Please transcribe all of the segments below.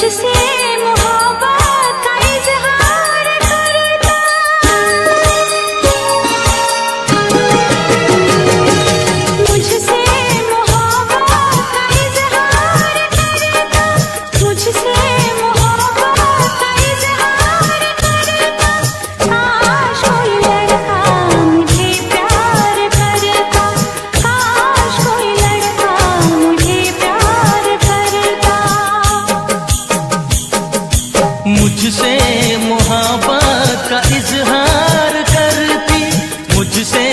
मुझसे मोहब्बत का इजहार करता, मुझसे मोहब्बत का इजहार करता, मुझसे मोहब्बत का इजहार करता। काश कोई लड़का मुझे प्यार करता, काश कोई लड़का मुझे प्यार करता। मुझसे मोहब्बत का इजहार करती, मुझसे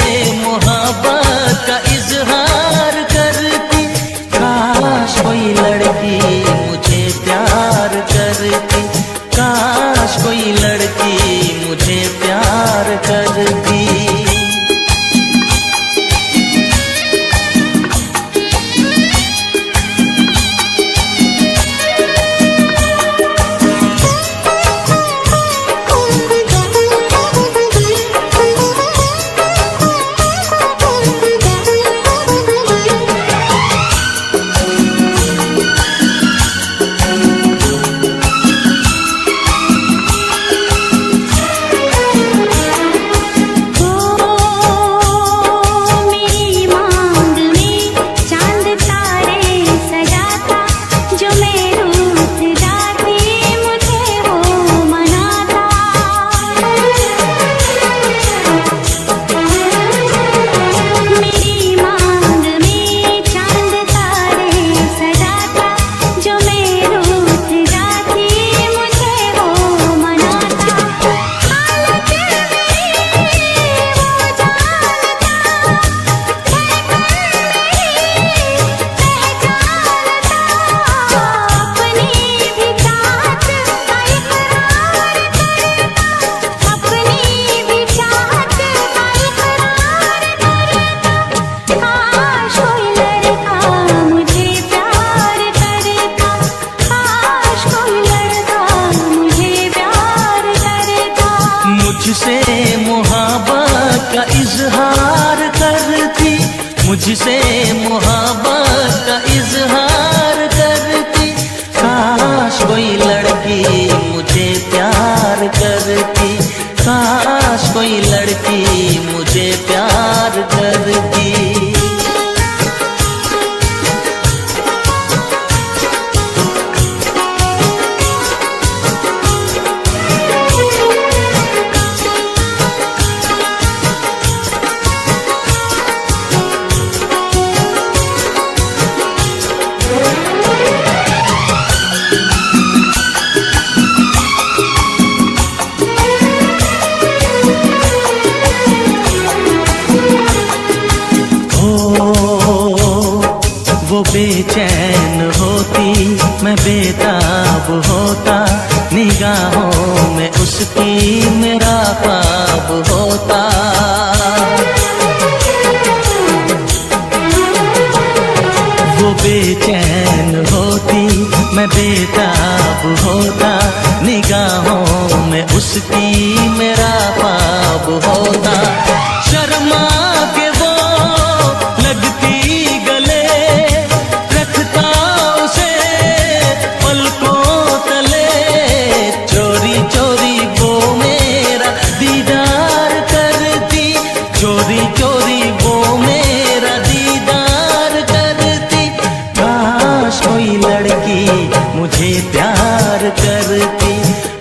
मोहब्बत का इजहार करती। काश कोई लड़की मुझे प्यार करती, काश कोई लड़की मुझे प्यार करती। मुझसे मोहब्बत का इजहार करती, मुझसे मोहब्बत का इजहार करती। काश कोई लड़की मुझे प्यार करती, काश कोई लड़की मुझे प्यार करती। वो बेचैन होती, मैं बेताब होता, निगाहों में उसकी मेरा ख्वाब होता। वो बेचैन होती, मैं बेताब होता, निगाहों में उसकी मेरा ख्वाब होता। शर्मा के वो लगती गले, रखता उसे पलकों तले। चोरी चोरी वो मेरा दीदार करती, चोरी चोरी वो मेरा दीदार करती। काश कोई लड़की मुझे प्यार करती,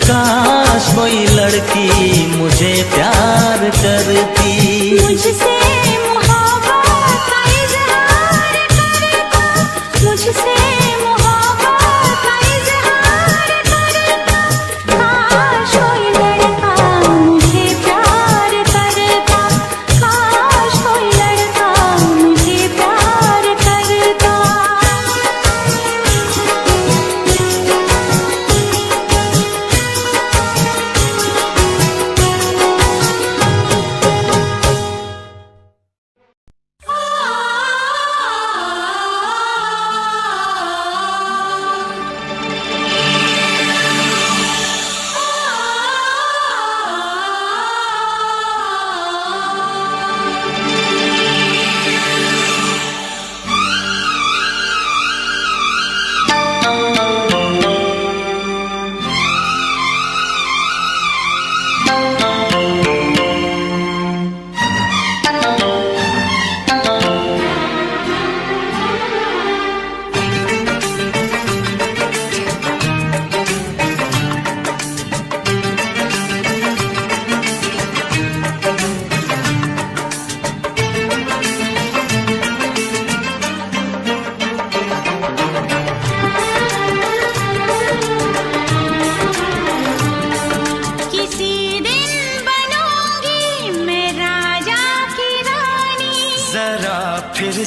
काश कोई लड़की मुझे प्यार करती। मुझसे मोहब्बत का इजहार करता, मुझसे मोहब्बत का इजहार करता। काश कोई लड़का मुझे प्यार करता, काश कोई लड़का मुझे प्यार करता।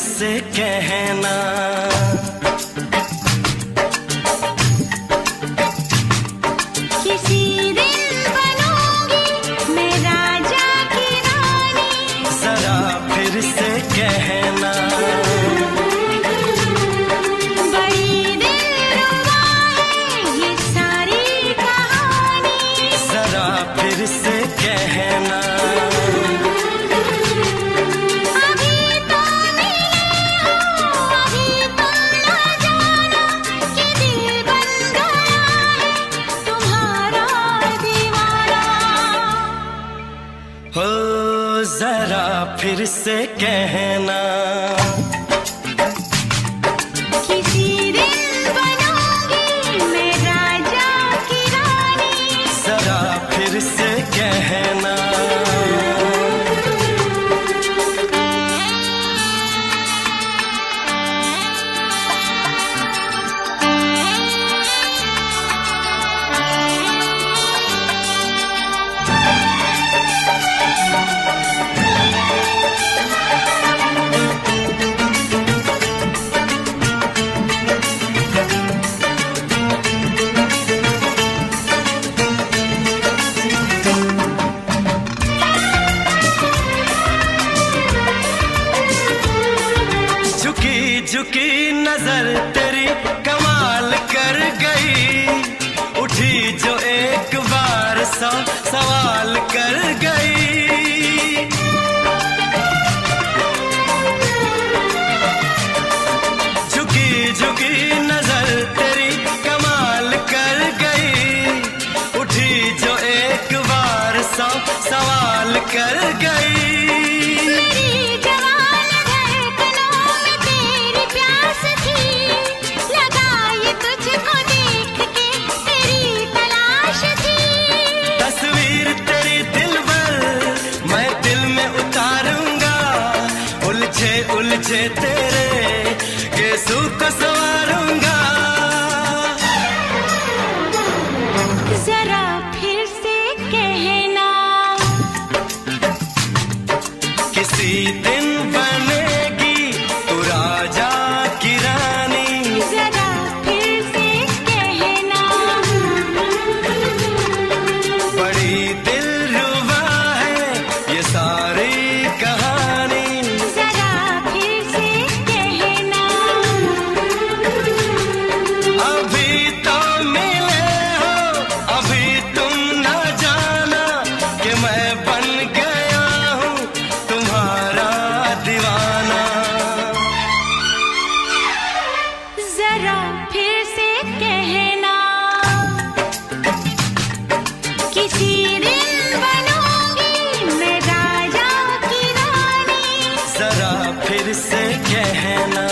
से कहना। किसी दिन बनूंगी मैं राजा की रानी, जरा फिर से कहना। बड़ी दिलरुबा है ये सारी कहानी, जरा फिर से कहना। अभी तो मिले हो अभी तुम न जाना कि दिल बन गया है तुम्हारा दीवाना। हो जरा फिर से कहना। किसी दिन बनूंगी मैं राजा की रानी, जरा फिर से कहना। झुकी झुकी नजर तेरी कमाल कर गई, उठी जो एक बार सौ सवाल कर गई। झुकी झुकी नजर तेरी कमाल कर गई, उठी जो एक बार सौ सवाल कर गई। मेरी जवान धड़कनों में तेरी प्यास थी, लगाई तुझको देख के तेरी तलाश थी। तस्वीर तेरी दिलबर मैं दिल में उतारूंगा, उलझे उलझे तेरे केसों को संवारूंगा। जरा फिर से कहना। किसी दिन बनेगी तू राजा की रानी, जरा फिर से कहना। बड़ी दिलरुबा है ये सारी कहानी। जरा फिर से कहना। अभी तो मिले हो अभी तुम न जाना कि मैं बन गया हूँ तुम्हारा दीवाना। जरा फिर से कहना। किसी दिन बनूंगी मैं राजा की रानी, जरा फिर से कहना।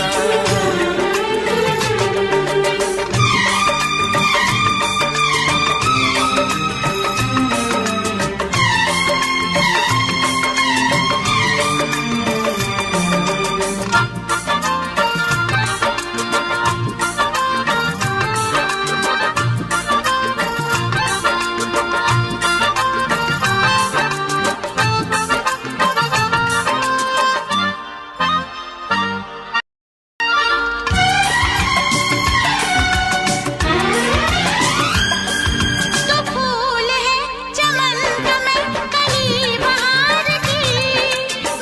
तो फूल है चमन का मैं कली बहार की,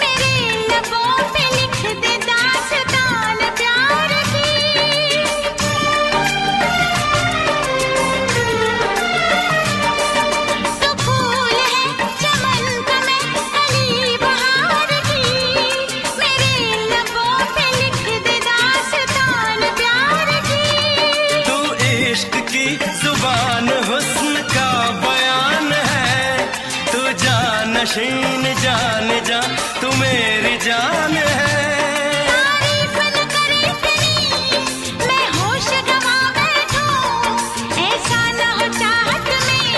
मेरे लबों पे लिख दे दास्तान प्यार की। तो फूल है चमन का मैं कली बहार की, मेरे लबों पे लिख दे दास्तान प्यार की। तू इश्क की जुबान हुस्न का बयान है, तू जानशीन जान जा तू मेरी जान है। तारीफ न करे तेरी मैं होश गवा बैठूं, ऐसा न हो चाहत में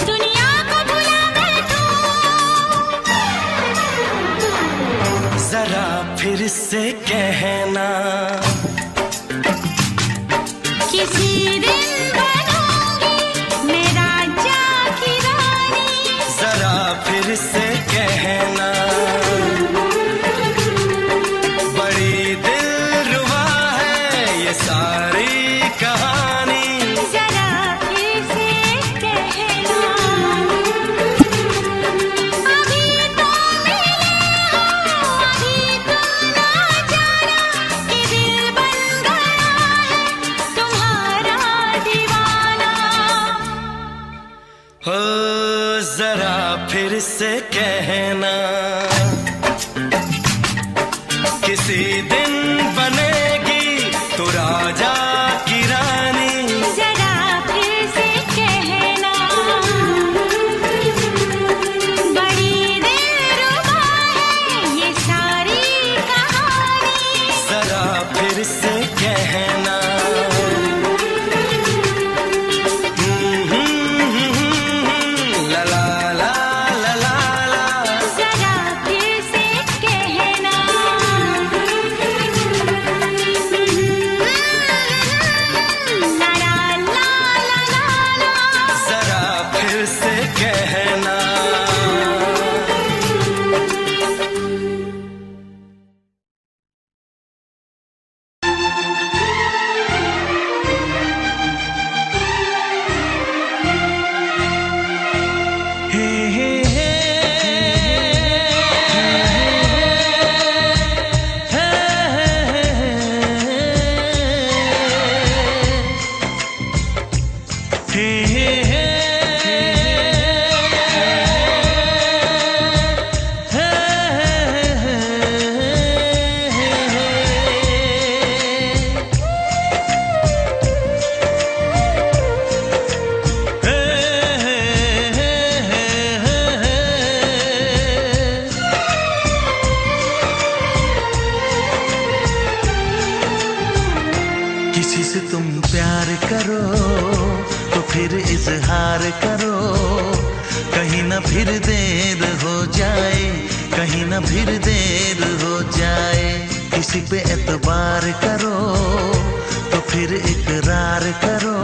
दुनिया को भुला बैठूं। जरा फिर से कहना। किसी दिन बनूंगी मैं राजा की रानी, जरा फिर से कहना। बड़ी फिर से कहना, किसी दिन बनेगी तू राजा की रानी। जरा फिर से कहना, बड़ी दिलरुबा है ये सारी कहानी। जरा फिर से कहना, ला ला ला ला ला ला। जरा फिर से कहना, ला ला ला ला ला ला। जरा फिर से कहना। हे हे हे किसी से तुम प्यार करो तो फिर इजहार करो, कहीं ना फिर देर हो जाए, कहीं ना फिर देर हो जाए। किसी पे एतबार करो तो फिर इकरार करो,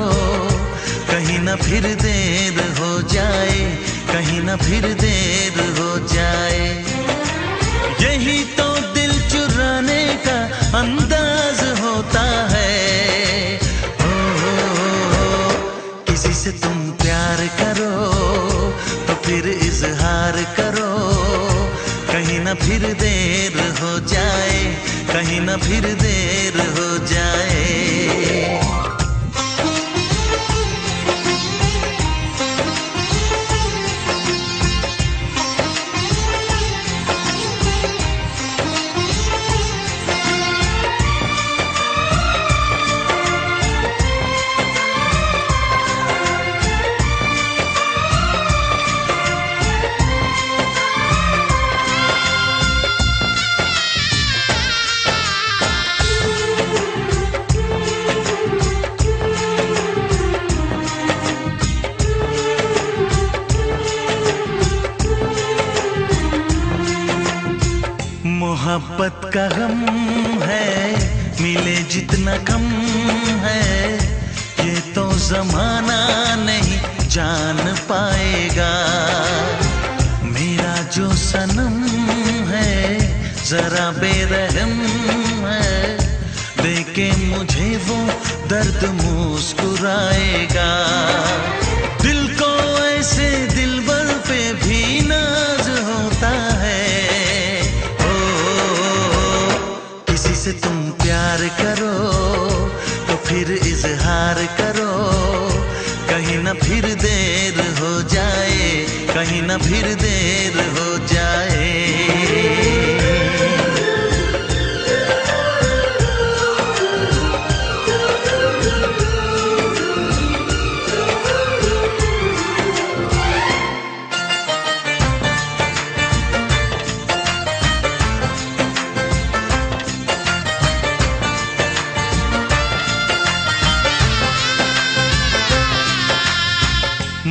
कहीं ना फिर देर हो जाए, कहीं ना फिर देर हो जाए। यही तो दिल चुराने का अंदाज होता है। किसी से तुम प्यार करो तो फिर इजहार करो, कहीं ना फिर देर हो जाए, कहीं ना फिर देर हो जाए। मोहब्बत का गम है, मिले जितना कम है, ये तो जमाना नहीं जान पाएगा। मेरा जो सनम है जरा बेरहम है, देखे मुझे वो दर्द मुस्कुराएगा। दिल को ऐसे दिलबर पे भी नाज होता है। किसी से तुम प्यार करो तो फिर इजहार करो, कहीं ना फिर देर हो जाए, कहीं ना फिर देर हो जाए।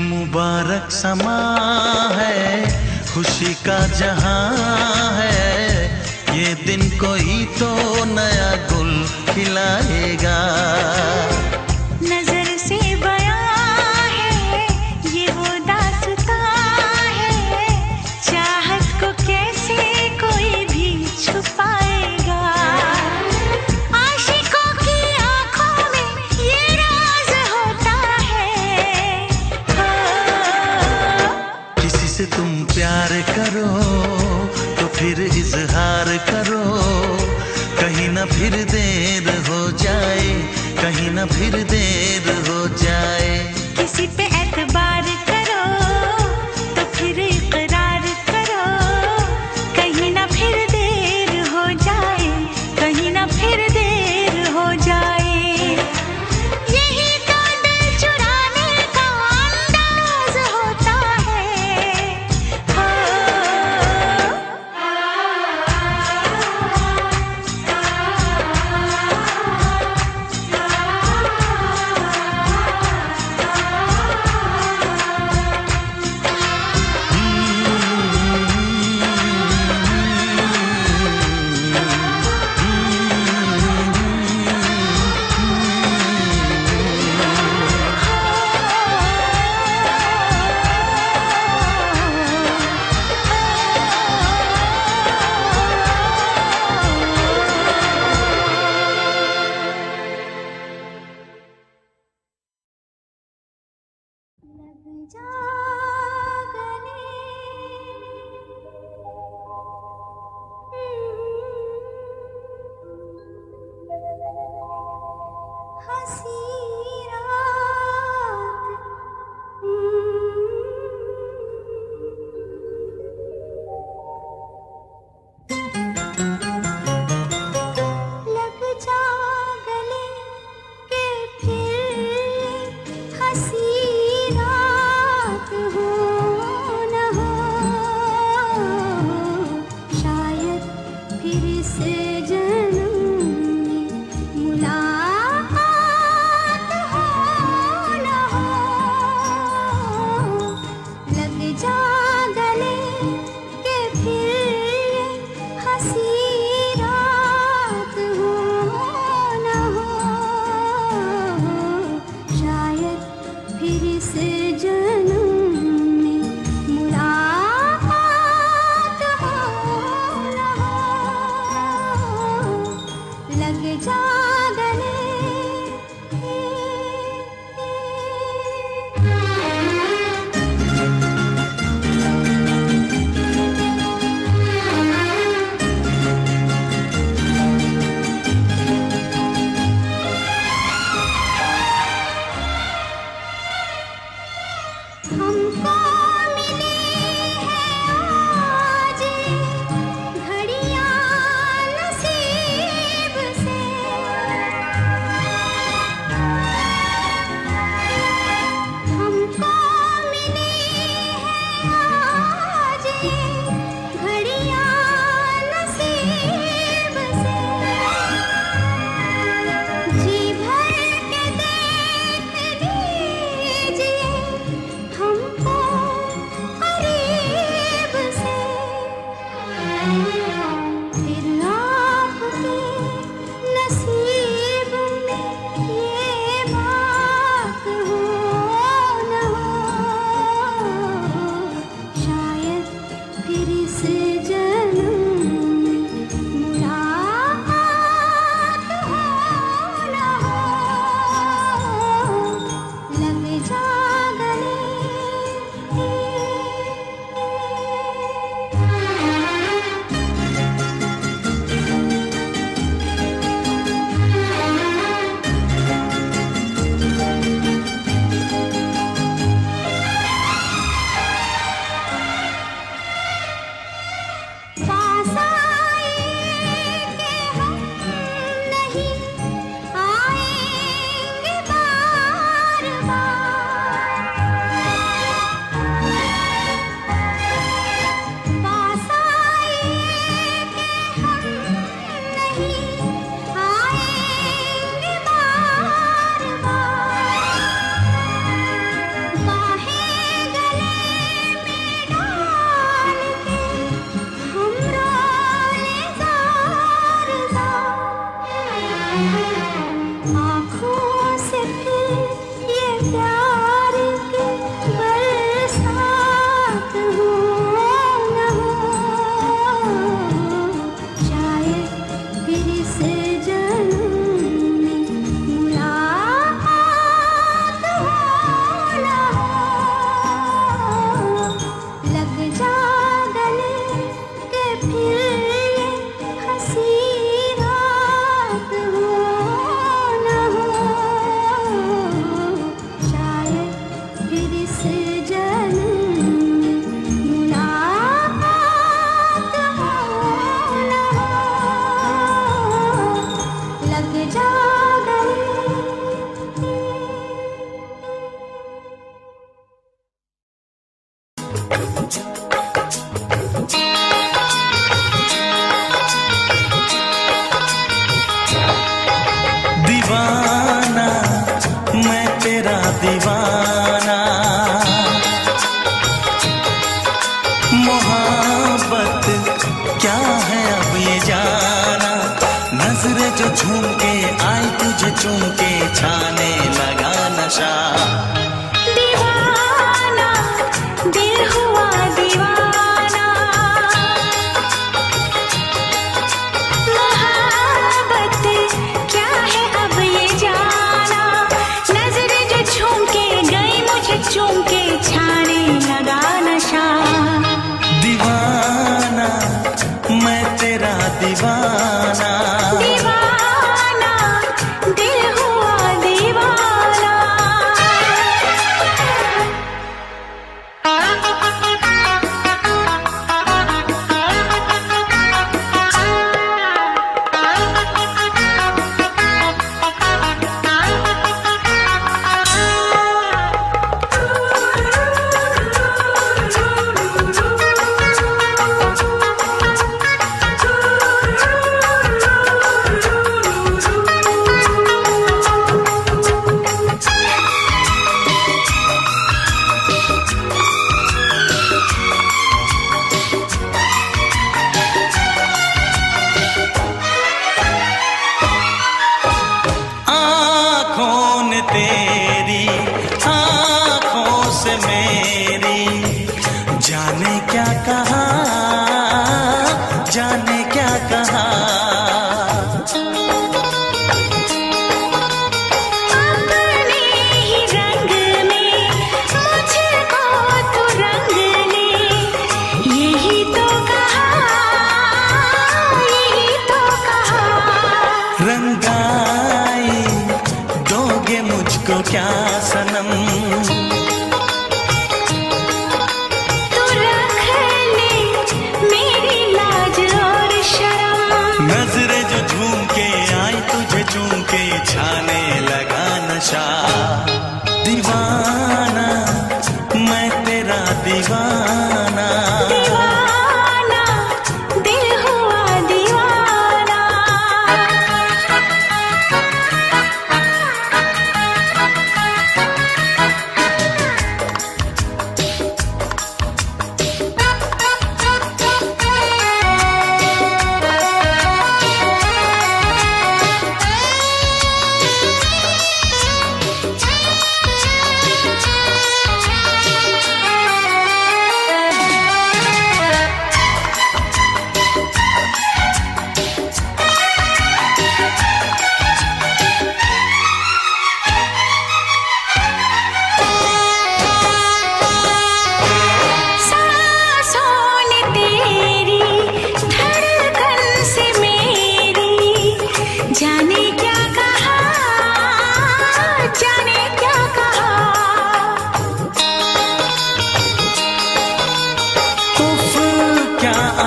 मुबारक समा है, खुशी का जहां है, ये दिन कोई तो नया गुल खिलाएगा। नजर से बयां है ये वो दास्तां है, चाहत को कैसे कोई भी छुपाएगा। आशिकों की आंखों में ये राज होता है। किसी से तुम प्यार करो तो फिर इजहार करो, कहीं ना फिर देर हो जाए, कहीं ना फिर देर हो जाए। किसी पे एतबार करो तो फिर इकरार हमको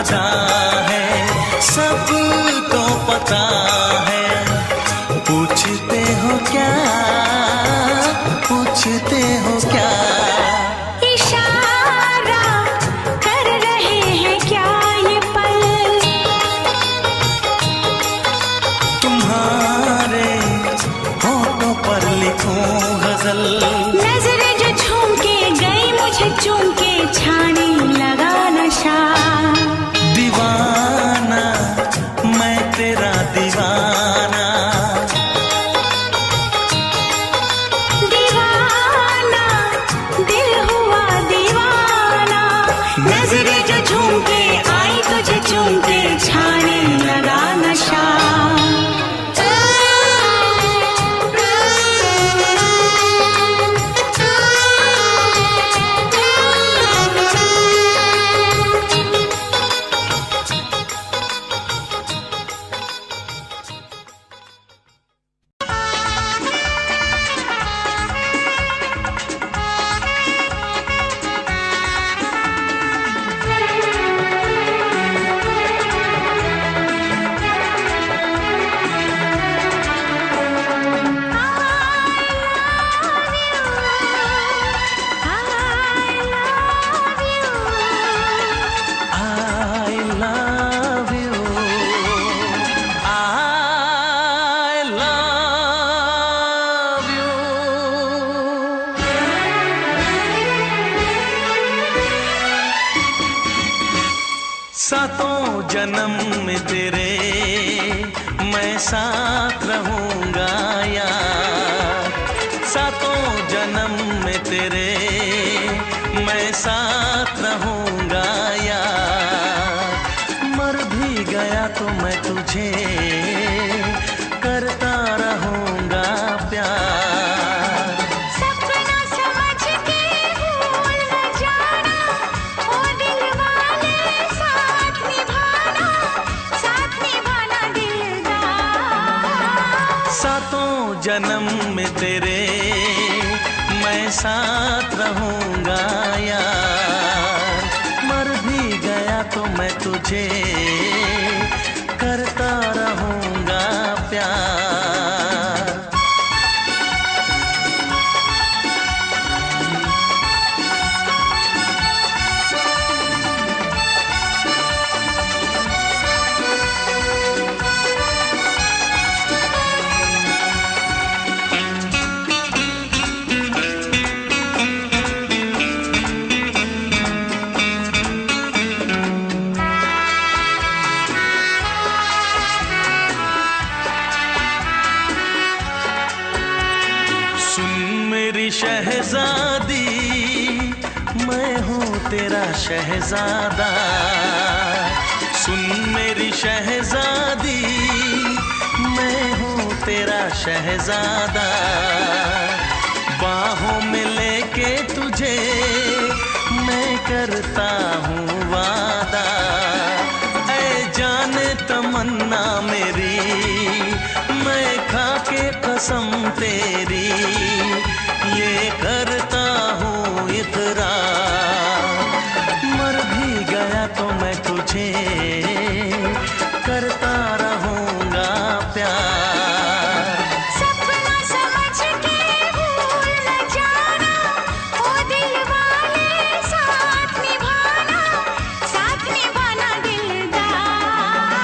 वादा है, सबको पता है। पूछते हो क्या, पूछते हो क्या? इशारा कर रहे हैं क्या ये पल? तुम्हारे होठों पर लिखूं गजल। नजरें जो झूम के गई मुझे चूम के छाने लगा नशा। दीवाना मैं तेरा दीवाना, दीवाना दिल हुआ दीवाना। नजरें जो झूम के आई तुझे चूम के छाने लगा नशा। सातों जन्म में तेरे मैं साथ रहूंगा यार। सातों जन्म में तेरे मैं साथ रहूंगा यार। मर भी गया तो मैं तुझे करता रहूंगा प्यार। सपना समझ के भूल न जाना, ओ दिल वाले साथ निभाना दिलदार। सातों जन्म में तेरे मैं साथ रहूंगा यार। मर भी गया तो मैं तुझे करता रहूंगा प्यार। शहजादी मैं हूँ तेरा शहजादा। सुन मेरी शहजादी मैं हूँ तेरा शहजादा। बाहों में लेके तुझे मैं करता हूँ वादा। ऐ जाने तमन्ना मेरी मैं खा के कसम तेरी ये करता हूँ इकरार। मर भी गया तो मैं तुझे करता रहूँगा प्यार। सपना समझ के भूल न जाना, ओ दिल वाले साथ निभाना दिलदार।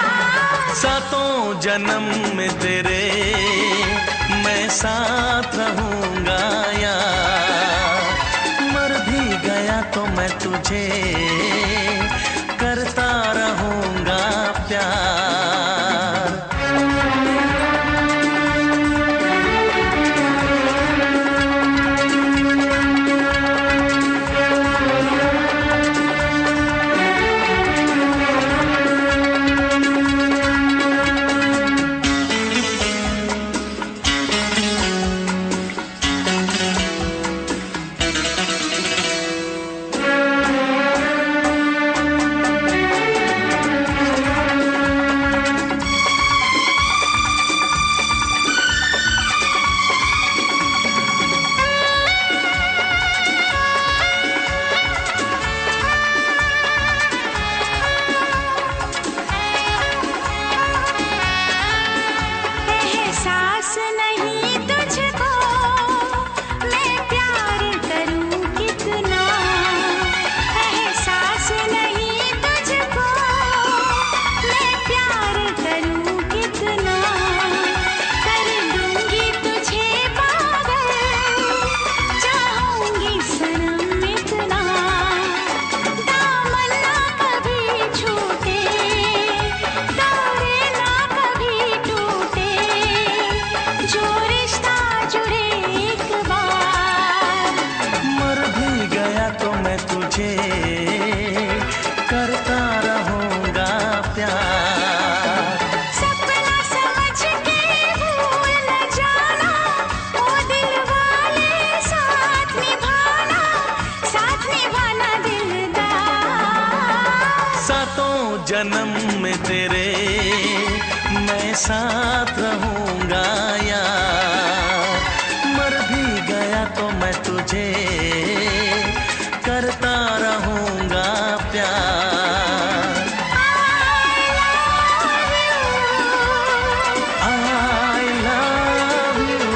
सातों जन्म में तेरे मैं साथ रहूँगा यार। मर भी गया तो मैं तुझे करता रहूँगा प्यार। जन्म में तेरे मैं साथ रहूंगा यार। मर भी गया तो मैं तुझे करता रहूंगा प्यार। I love you।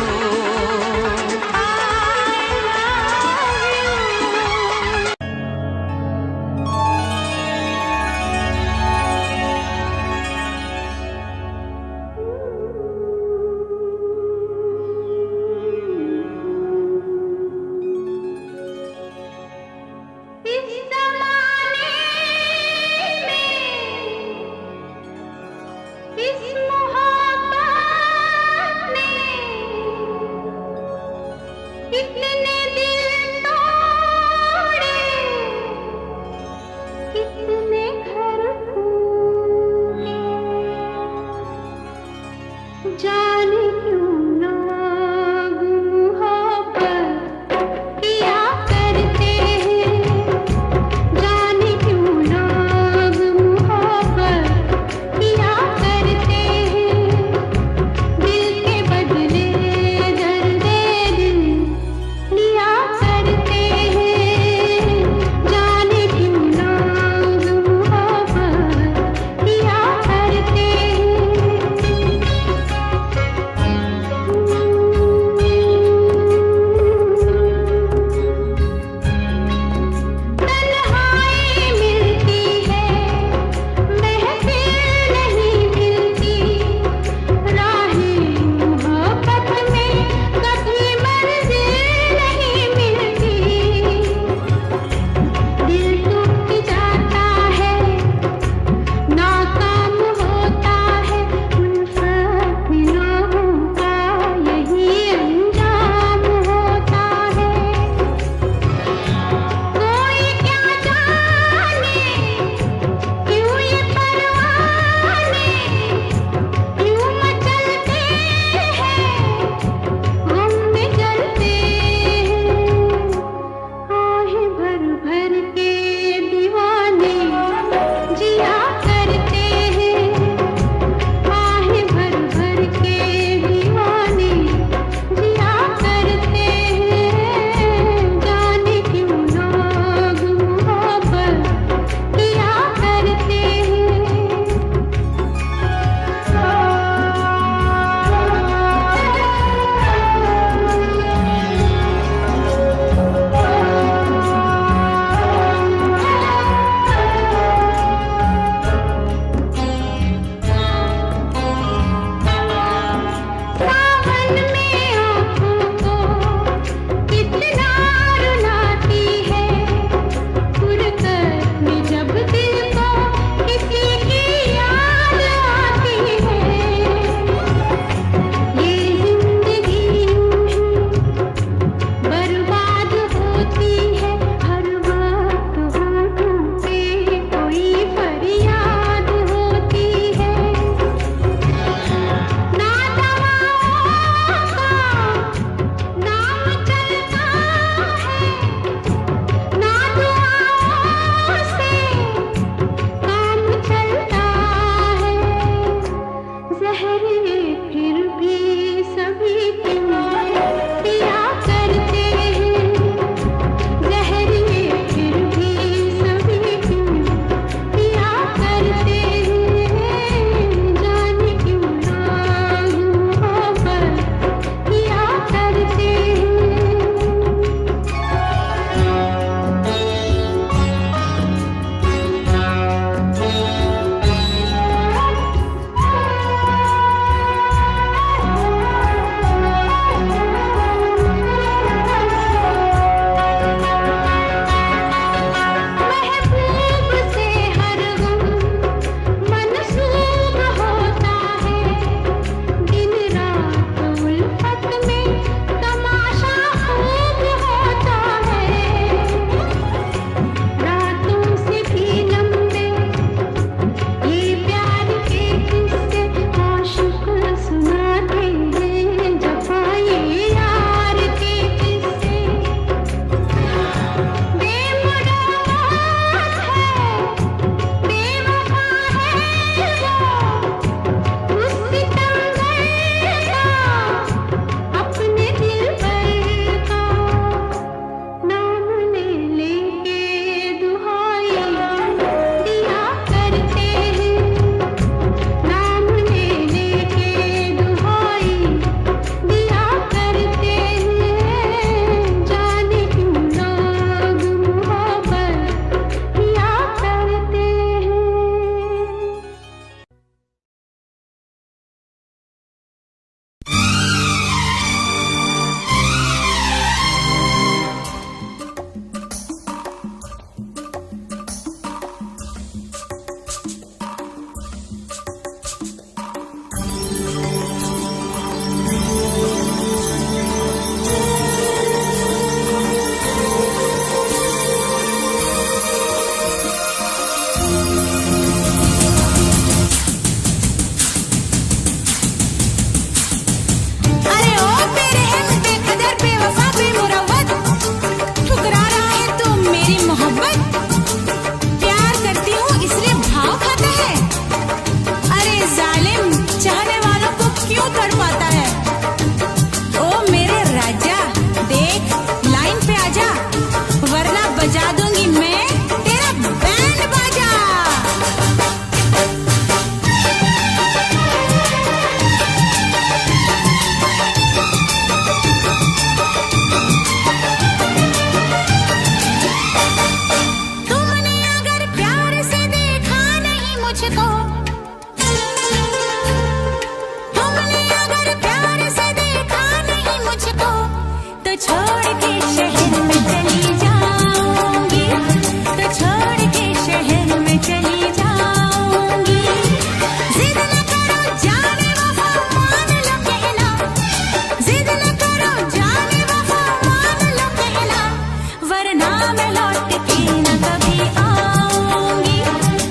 मैं लौट के न कभी आऊंगी,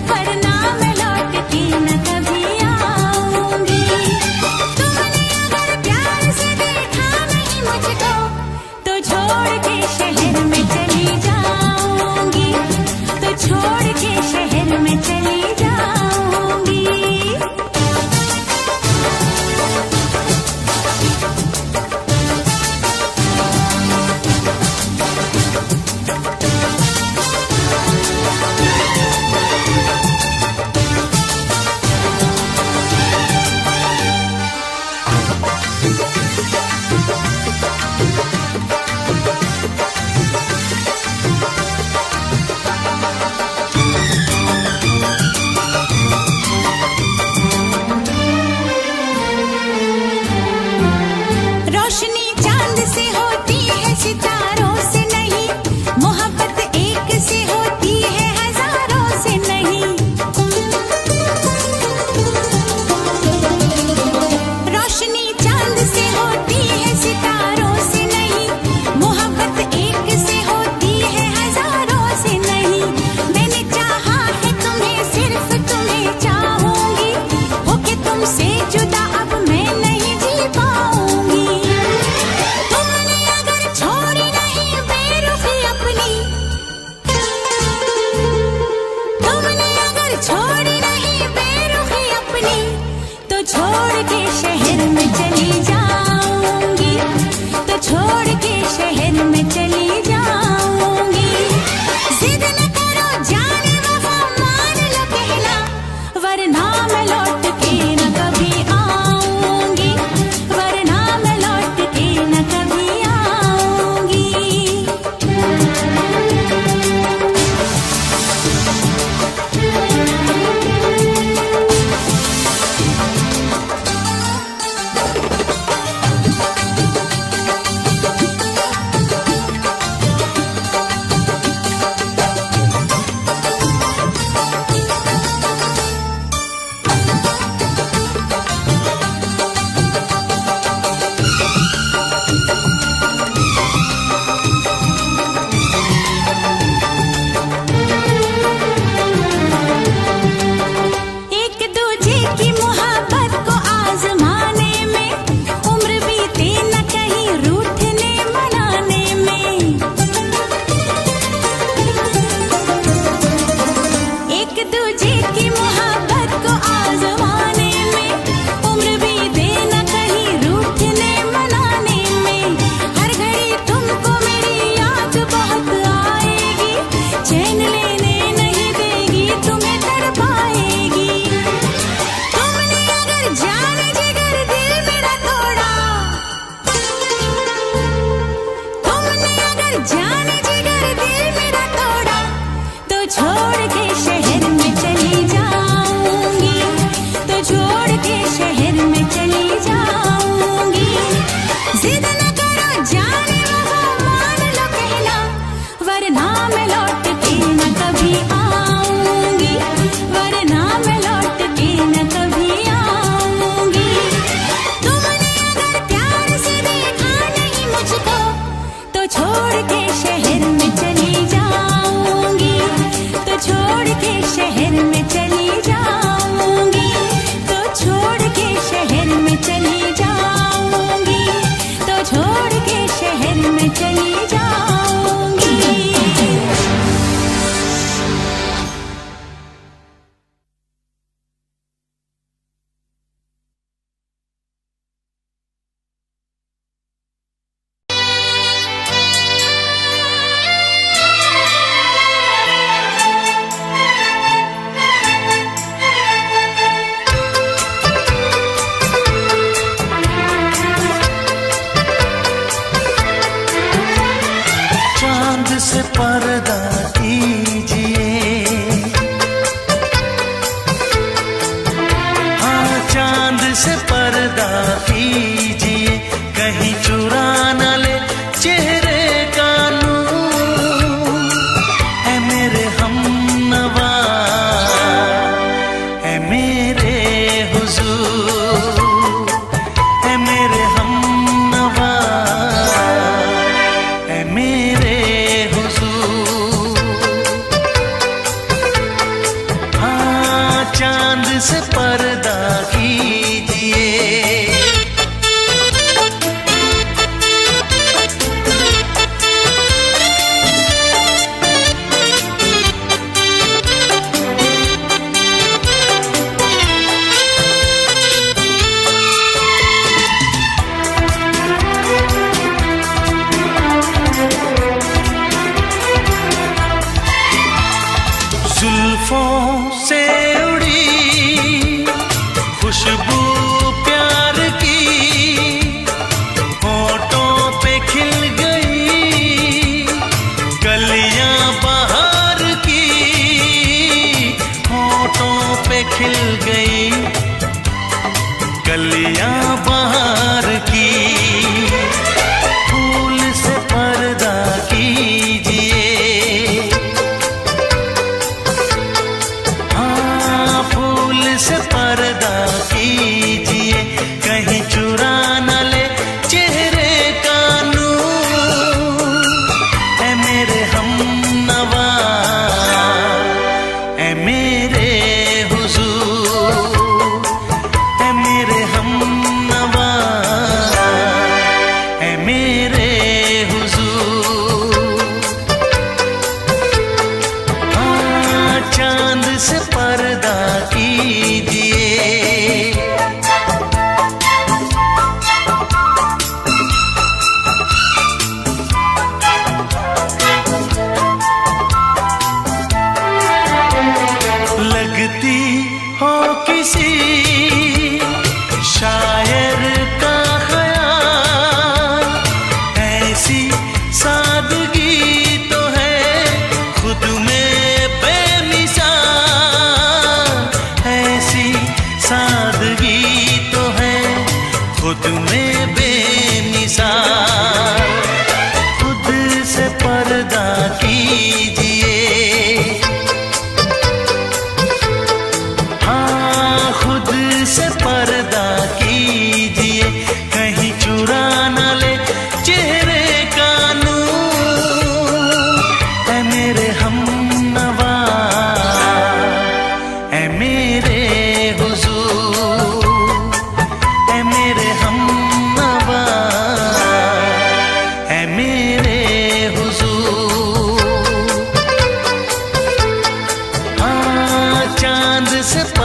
वरना मैं लौट के न कभी आऊंगी। तुमने अगर प्यार से देखा नहीं मुझको, तो छोड़ के शहर में चली जाऊंगी, तो छोड़ के शहर में चली जाऊंगी। रोशनी चांद से होती है, सितारों से नहीं, मोहब्बत एक से होती है, हजारों से नहीं। रोशनी चांद से होती है, सितारों से नहीं, मोहब्बत एक से होती है, हजारों से नहीं। मैंने चाहा है तुम्हें, सिर्फ तुम्हें चाहूंगी, होके तुमसे जुदा अब मैं नहीं जी पाऊंगी। तुमने अगर छोड़ी नहीं बेरुखी अपनी, तुमने अगर छोड़ी नहीं बेरुखी अपनी, तो छोड़ के शहर में चली जाऊंगी, तो छोड़ के शहर में चली जाऊंगी। जिद न करो जाने वफा, मान लो कहना, वरना मैं लौट के न कभी आऊंगी, वरना मैं लौट के न कभी आऊंगी। एक दूजे की मोहब्बत को आजमाने में, उम्र बीते न कहीं रूठने मनाने में। एक दूजे की मोहब्बत को आजमाने में, उम्र बीते न कहीं रूठने मनाने में। हर घड़ी तुमको मेरी याद बहुत आएगी, चैन लेने नहीं देगी, तुम्हें तड़पाएगी। तुमने अगर जाने जिगर दिल मेरा तोड़ा, तुमने अगर जाने जिगर दिल मेरा तोड़ा, तो छोड़ के शहर में चली जाऊंगी, तो छोड़ के शहर में चली जाऊंगी। जिद न करो जाने वफा, मान लो कहना, वरना मैं लौट के न कभी आऊंगी, वरना मैं लौट के न कभी आऊंगी। तुमने अगर प्यार से देखा नहीं मुझको, तो छोड़ के शहर में चली जाऊंगी, तो छोड़ के शहर में चली जाऊंगी, तो छोड़ के शहर में चली जाऊंगी, तो छोड़ के शहर में चली जाऊंगी। चांद से पर्दा कीजिए, हाँ चांद से पर्दा कीजिए, कहीं चुरा न ले चेहरे का नूर। ऐ मेरे हमनवा, ऐ मेरे हुजूर, ऐ मेरे हमनवा, ऐ मेरे हुजूर।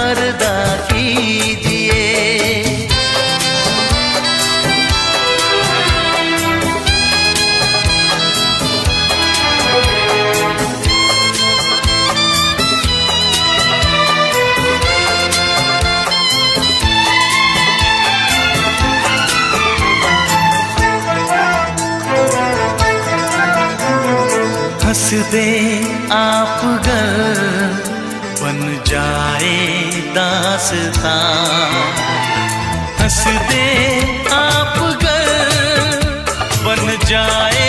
पर्दा कीजिए। हंस दे आप गर बन जाए दास्तां, हंस दे आप गर बन जाए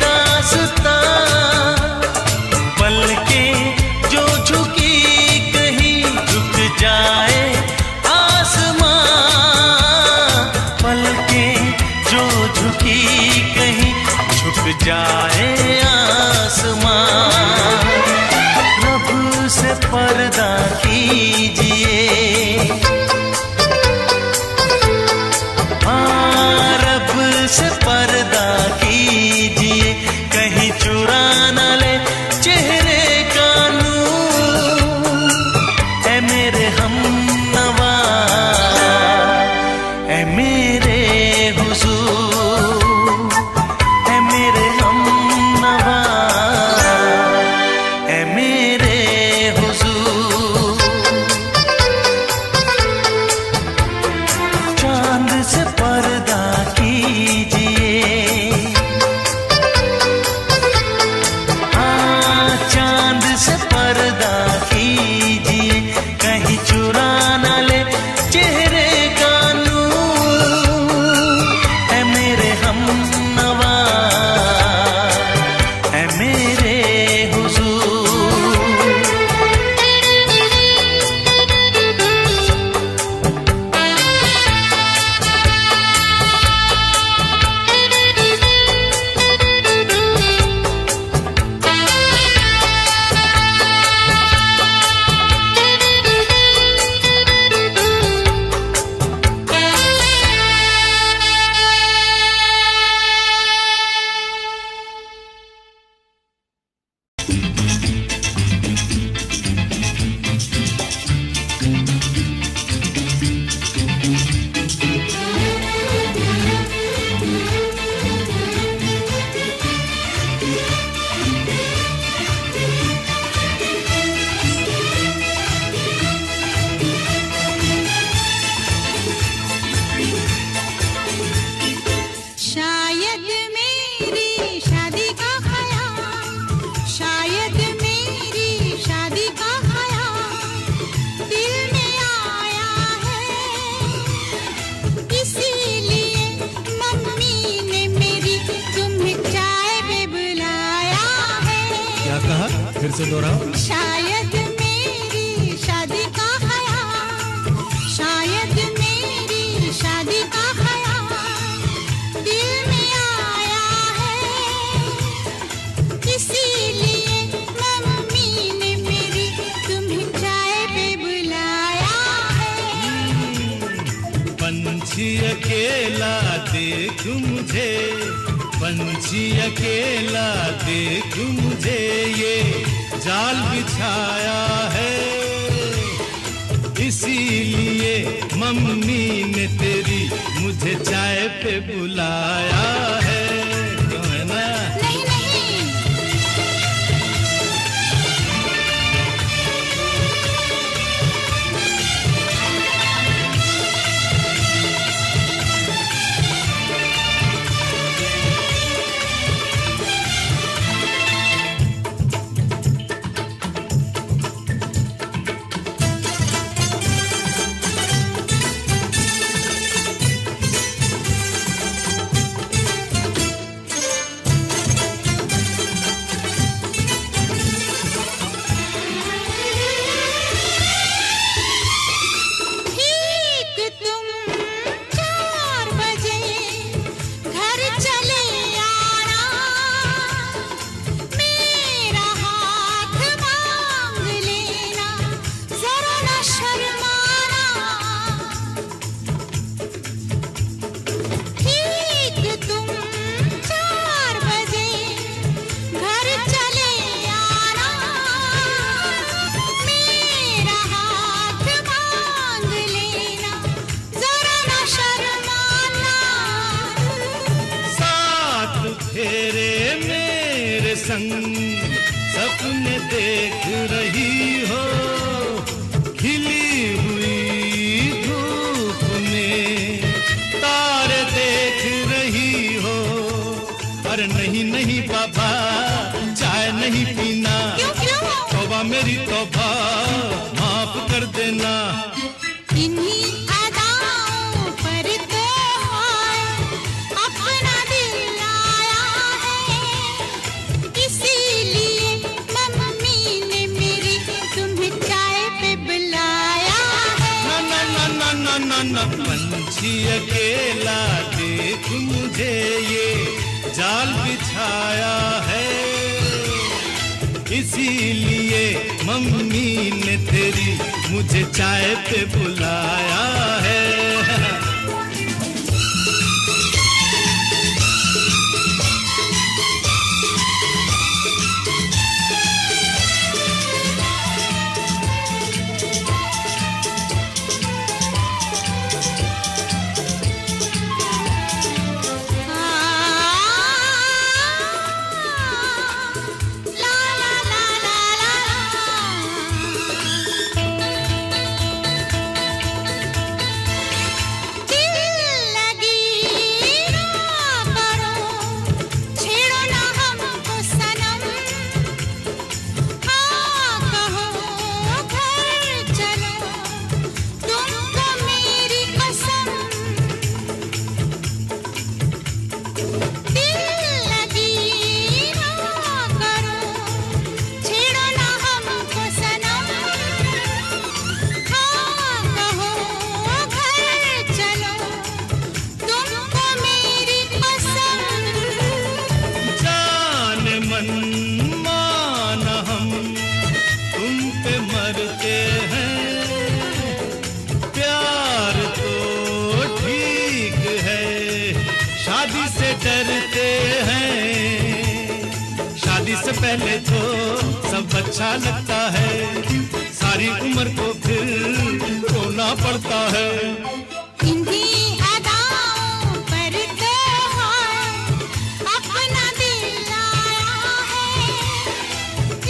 दास्तां। पलकें जो झुकी कहीं झुक जाए आसमां, पलकें जो झुकी कहीं झुक जाए आसमां। रब से पर्दा कीजिए, हाँ रब से पर्दा कीजिए। कहीं चुरा न ले चेहरे का नूर, ऐ मेरे हमनवा, ऐ मेरे हुजूर, ऐ मेरे हमनवा, ऐ मेरे हुजूर। चांद से पर्दा कीजिए, हाँ चांद से पर्दा कीजिए। कहीं चुरा न ले चेहरे का नूर, ऐ मेरे हमनवा, ऐ मेरे हुजूर। शायद मेरी शादी का ख्याल, शायद मेरी शादी का ख्याल दिल में आया है। इसीलिए मम्मी ने मेरी तुम्हें चाय पे बुलाया है। क्या कहा? फिर से दोहराओ। शायद मेरी शादी का ख्याल, शायद मेरी शादी का ख्याल दिल में आया है। इसीलिए मम्मी ने मेरी तुम्हें चाय पे बुलाया है। पंछी अकेला देख मुझे, पंछी अकेला देख मुझे, ये जाल बिछाया है। इसीलिए मम्मी ने तेरी मुझे चाय पे बुलाया है। क्यों है ना? नहीं नहीं, संग सपने देख रही हो, खिली हुई धूप में तारे देख रही हो। अरे नहीं नहीं बाबा, चाय नहीं पीना। तौबा मेरी तौबा, माफ कर देना। इन्हीं अदाओं पर तो अपना दिल आया है, इसीलिए मम्मी ने मेरी तुम्हें चाय पे बुलाया है। ना ना ना ना ना ना, पंछी अकेला देख मुझे ये जाल बिछाया है, इसीलिए मम्मी ने तेरी मुझे चाय पे बुलाया है। पहले तो सब अच्छा लगता है, सारी उम्र को फिर रोना पड़ता है। इन्हीं अदाओं पर तो अपना दिल आया है,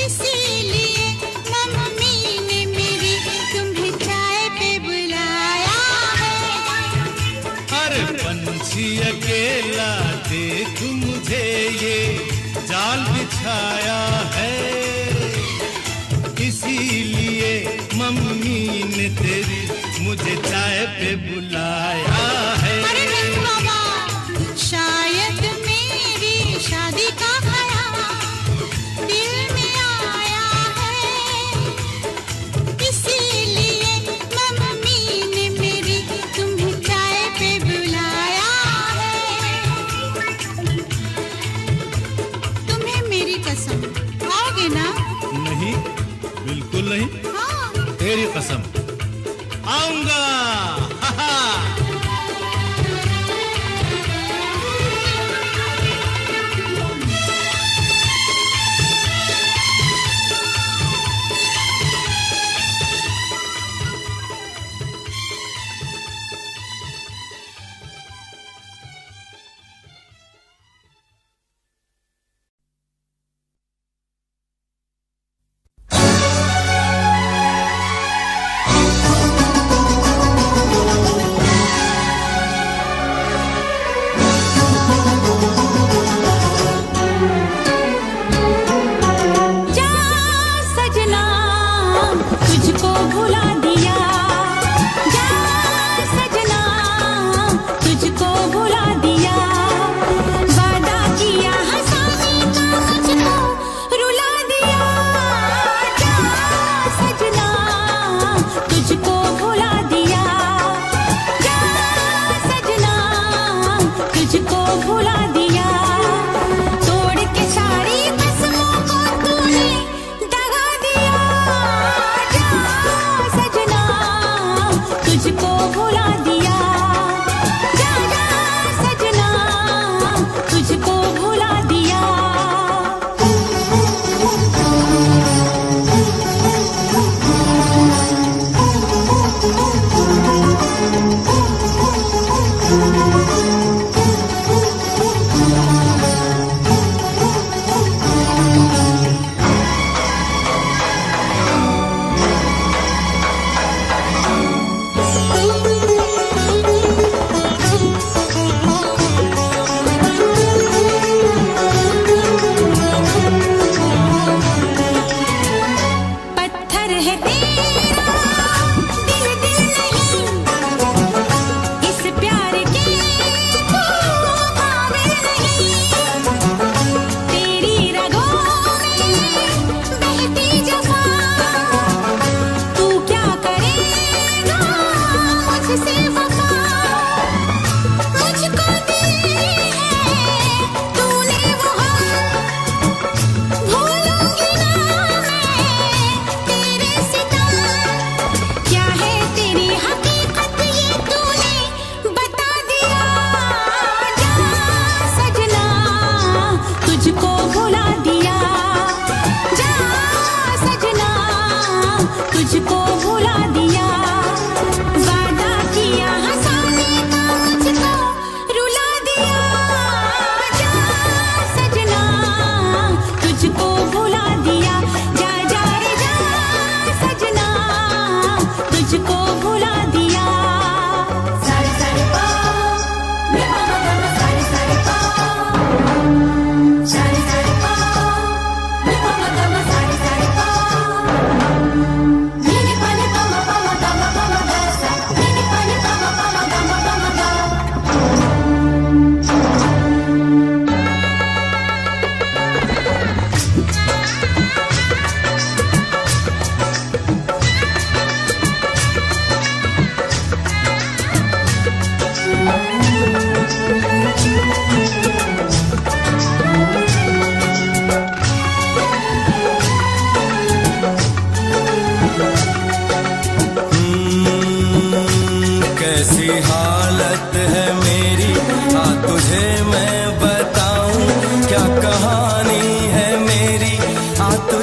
इसीलिए मम्मी ने मेरी तुम्हें चाय पे बुलाया है। अरे पंछी अकेला देख मुझे ये जाल बिछाया है, इसीलिए मम्मी ने तेरी मुझे चाय पे बुलाया है। अरे नहीं बाबा, शायद मेरी शादी का ख्याल दिल में आया है, इसीलिए मम्मी ने मेरी तुम्हें चाय पे बुलाया है। तुम्हें मेरी कसम, आओगे ना? नहीं, बिल्कुल नहीं। हाँ। तेरी कसम, आऊंगा। हा हा।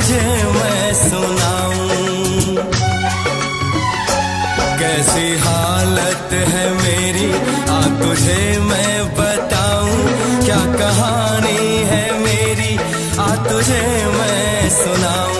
तुझे मैं सुनाऊं, कैसी हालत है मेरी आ तुझे मैं बताऊं, क्या कहानी है मेरी आ तुझे मैं सुनाऊं।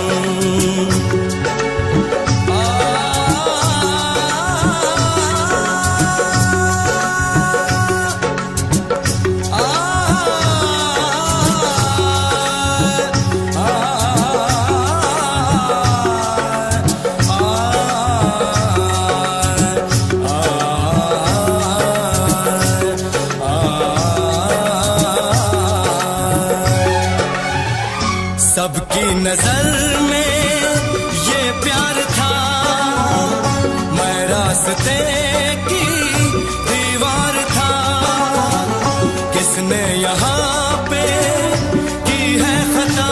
सबकी नजर में ये प्यार था, मैं रास्ते की दीवार था, किसने यहाँ पे की है खता,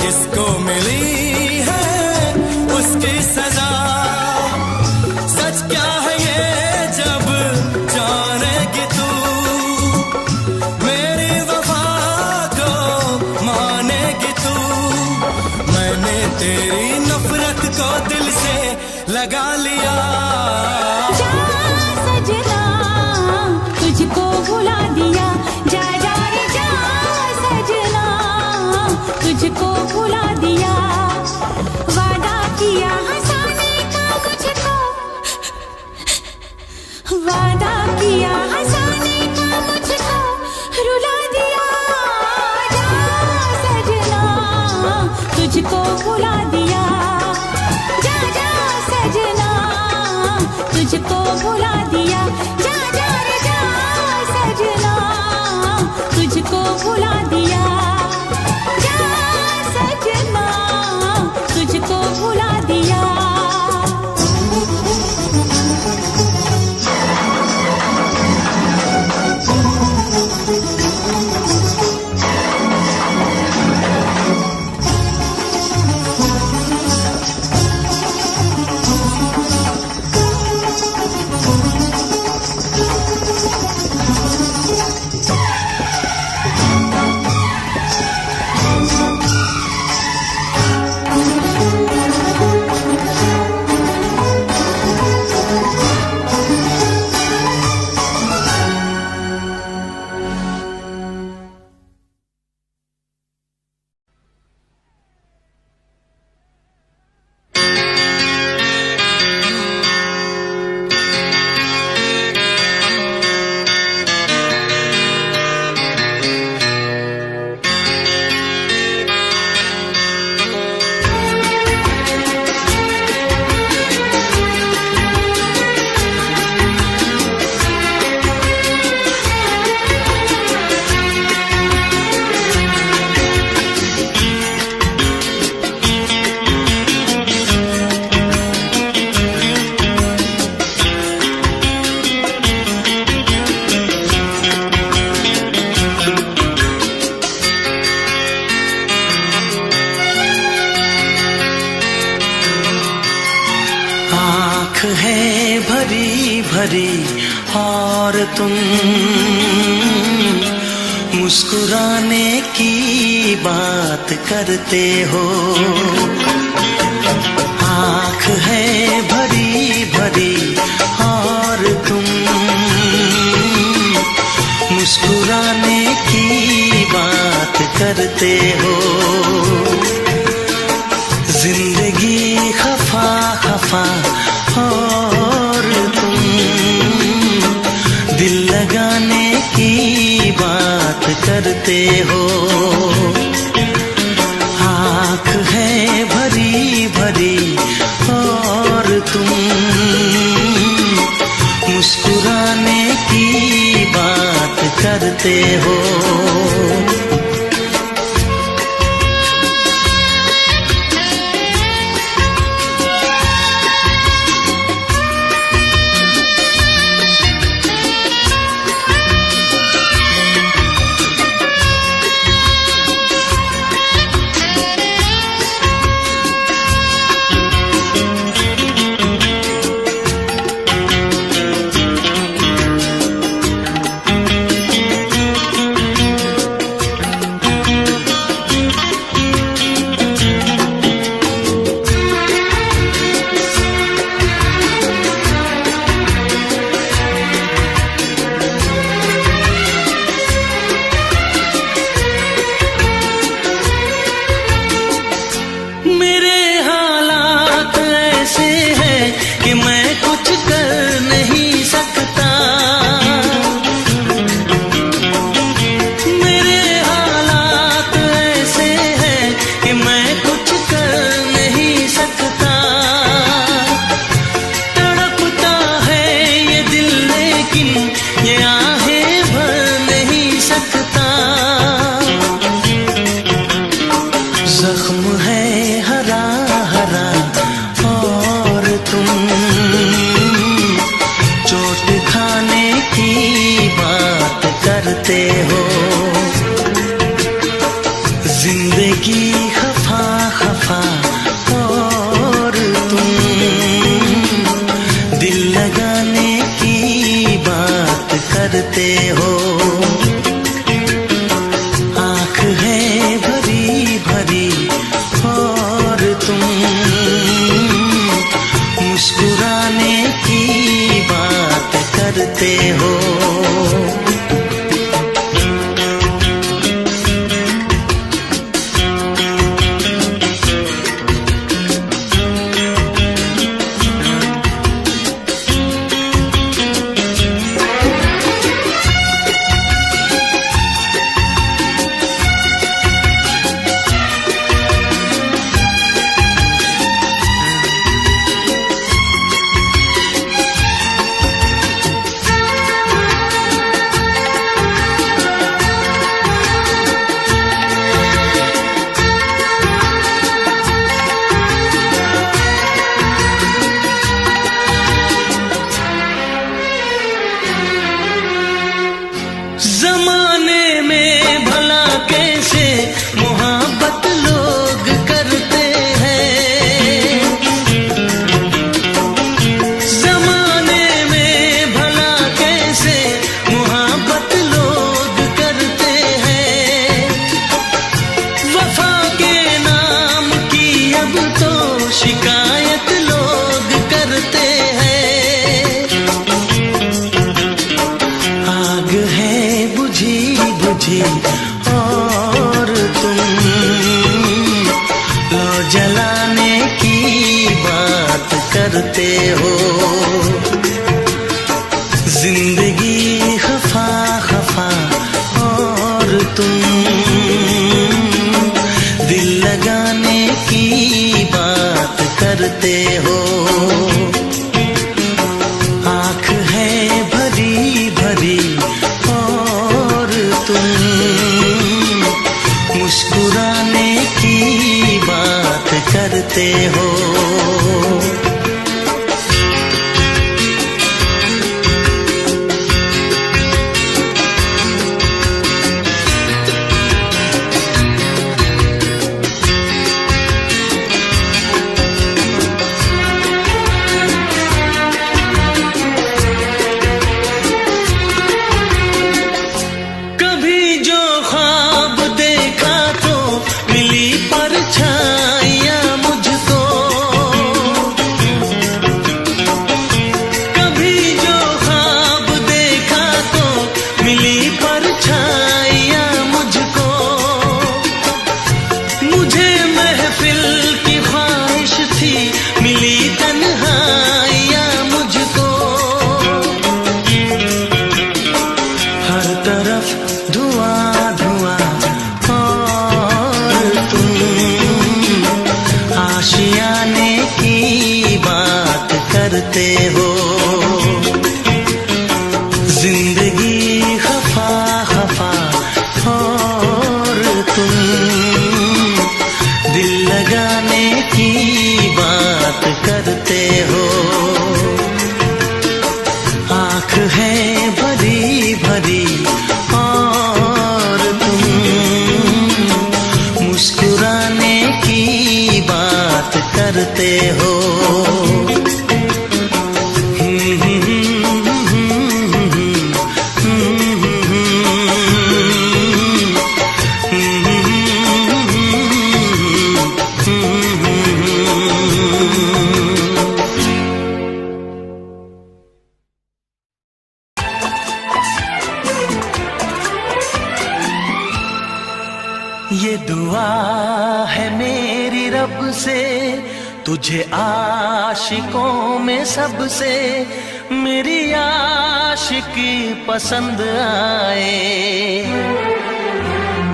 किसको मिली है उसकी सजा। सच क्या है ये जब जानेगी तू, मेरी वफा को मानेगी तू, मैंने तेरी नफरत को दिल से लगा लिया। जा सजना तुझको भुला दिया, जा जा रे जा सजना तुझको भुला दिया, वादा किया हंसाने का मुझको, वादा किया हंसाने का मुझको रुला दिया। जा सजना तुझको भुला दिया, जा जा सजना तुझको भुला दिया, जा जा रे जा सजना तुझको भुला दिया, जा सजना तुझको भुला दिया। है भरी भरी और तुम मुस्कुराने की बात करते हो, आँख है भरी भरी और तुम मुस्कुराने की बात करते हो, जिंदगी खफा खफा और तुम दिल लगाने की बात करते हो, आँख है भरी भरी और तुम मुस्कुराने की बात करते हो। जख्म है हरा हरा और तुम चोट खाने की बात करते हो। जिंदगी खफा खफा और तुम दिल लगाने की बात करते हो। आँख है भरी भरी और तुम मुस्कुराने की बात करते हो। जमाने में भला कैसे मोहब्बत लोग करते हैं। जमाने में भला कैसे मोहब्बत लोग करते हैं। वफा के नाम की अब तो शिकायत लोग करते हैं। आग है बुझी बुझी और तुम लो जलाने की बात करते हो। जिंदगी खफा खफा और तुम दिल लगाने की बात करते हो। आँख है भरी भरी और तुम मुस्कुराने की बात करते हो। कभी जो ख्वाब देखा तो मिली परछाइयाँ मुझको। कभी जो ख्वाब देखा तो मिली परछाइयाँ मुझको। मुझे महफिल की ख्वाहिश थी मिली तन्हाइयाँ मुझको। हर तरफ धुआं धुआं और तुम आशियाने की बात करते हो। जिंदगी खफा खफा और तुम दिल लगाने की बात करते हो। आँख है भरी भरी और तुम मुस्कुराने की बात करते हो। ये दुआ है मेरी रब से तुझे आशिकों में सबसे मेरी आशिकी पसंद आए।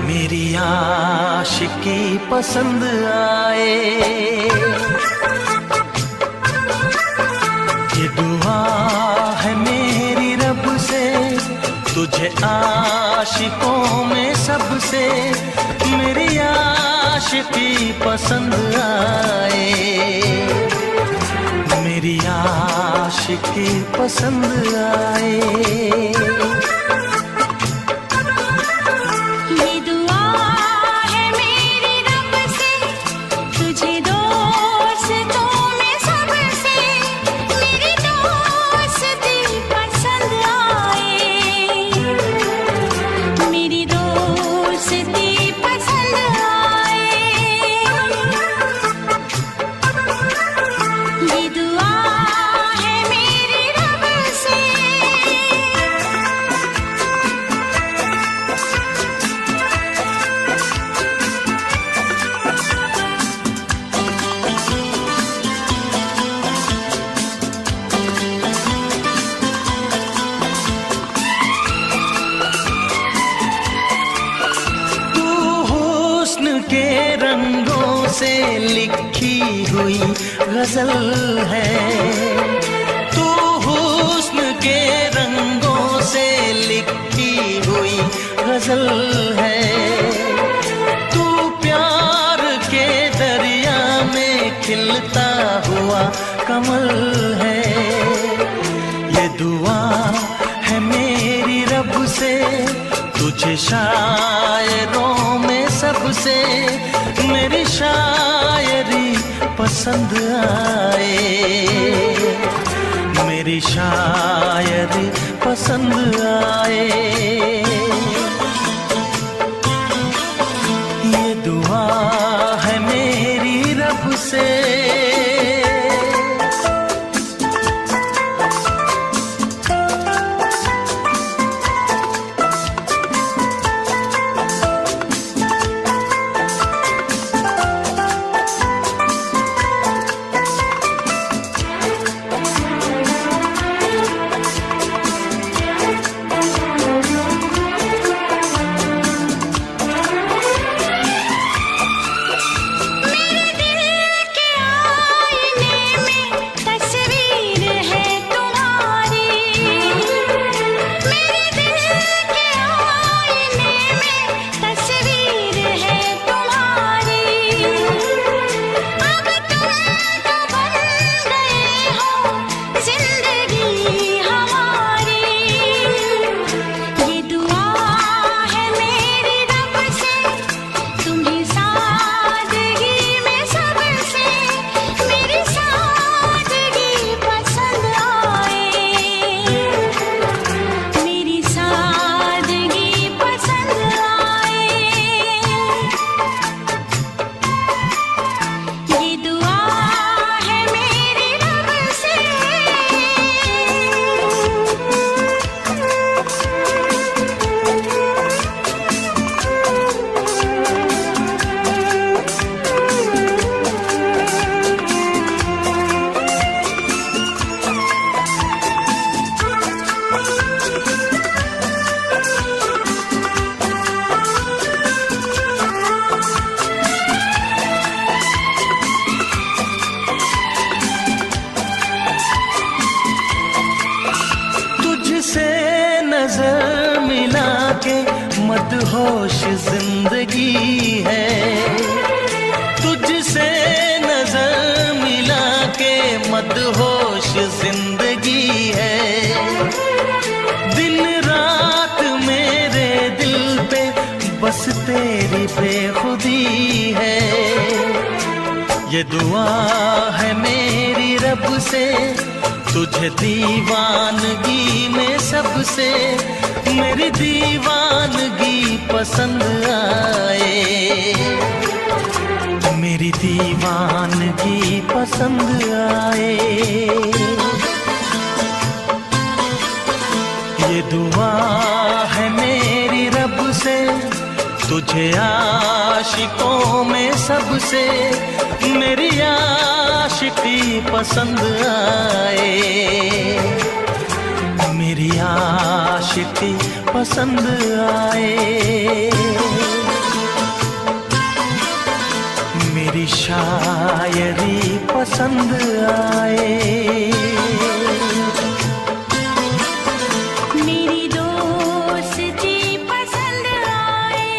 मेरी आशिकी पसंद आए। ये दुआ है मेरी रब से तुझे आशिकों में सबसे मेरी आशिकी पसंद आए, मेरी आशिकी पसंद आए। ये दुआ है मेरी रब से, तुझे दोस्तों में सबसे मेरी दोस्ती पसंद आए, मेरी दोस्ती पसंद आए। ये दुआ है मेरी रब से। तू हुस्न के रंगों से लिखी हुई गजल है, तू हुस्न के रंगों से लिखी हुई गजल है। तू प्यार के दरिया में खिलता हुआ कमल है। ये दुआ है मेरी रब से, तुझे शायरों में सबसे मेरी शायरी पसंद आए, मेरी शायरी पसंद आए। ये दुआ है मेरी रब से। नजर मिला के मदहोश जिंदगी है, तुझसे नजर मिला के मदहोश जिंदगी है। दिन रात मेरे दिल पे बस तेरी बेखुदी है। ये दुआ है मेरी रब से, तुझे दीवानगी में सबसे मेरी दीवानगी पसंद आए, मेरी दीवानगी पसंद आए। ये दुआ है मेरी रब से, तुझे आशिकों में सबसे मेरी आशिकी पसंद आए, मेरी आशिकी पसंद आए। मेरी शायरी पसंद आए। मेरी दोस्ती पसंद आए।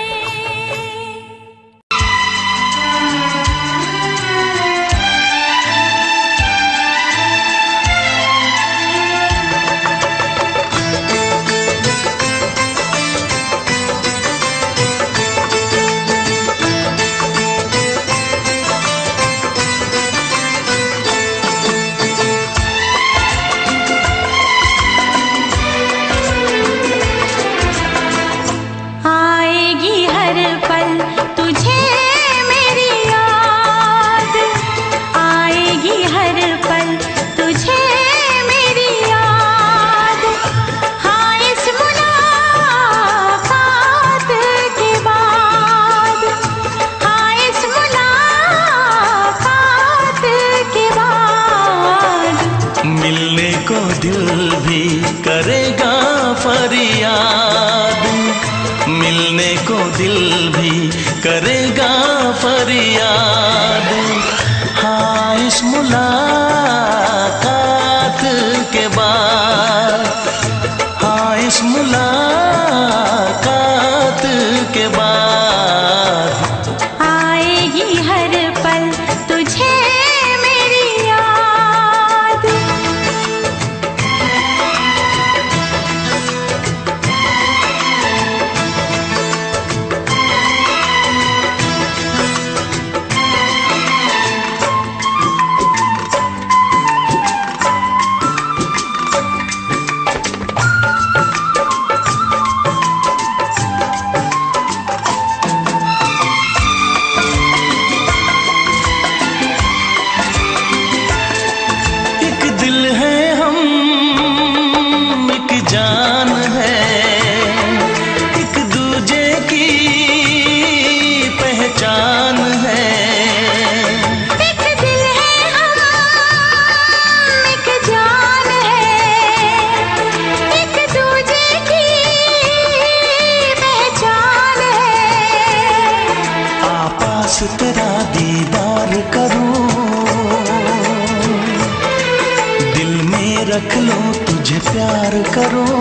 प्यार करूं,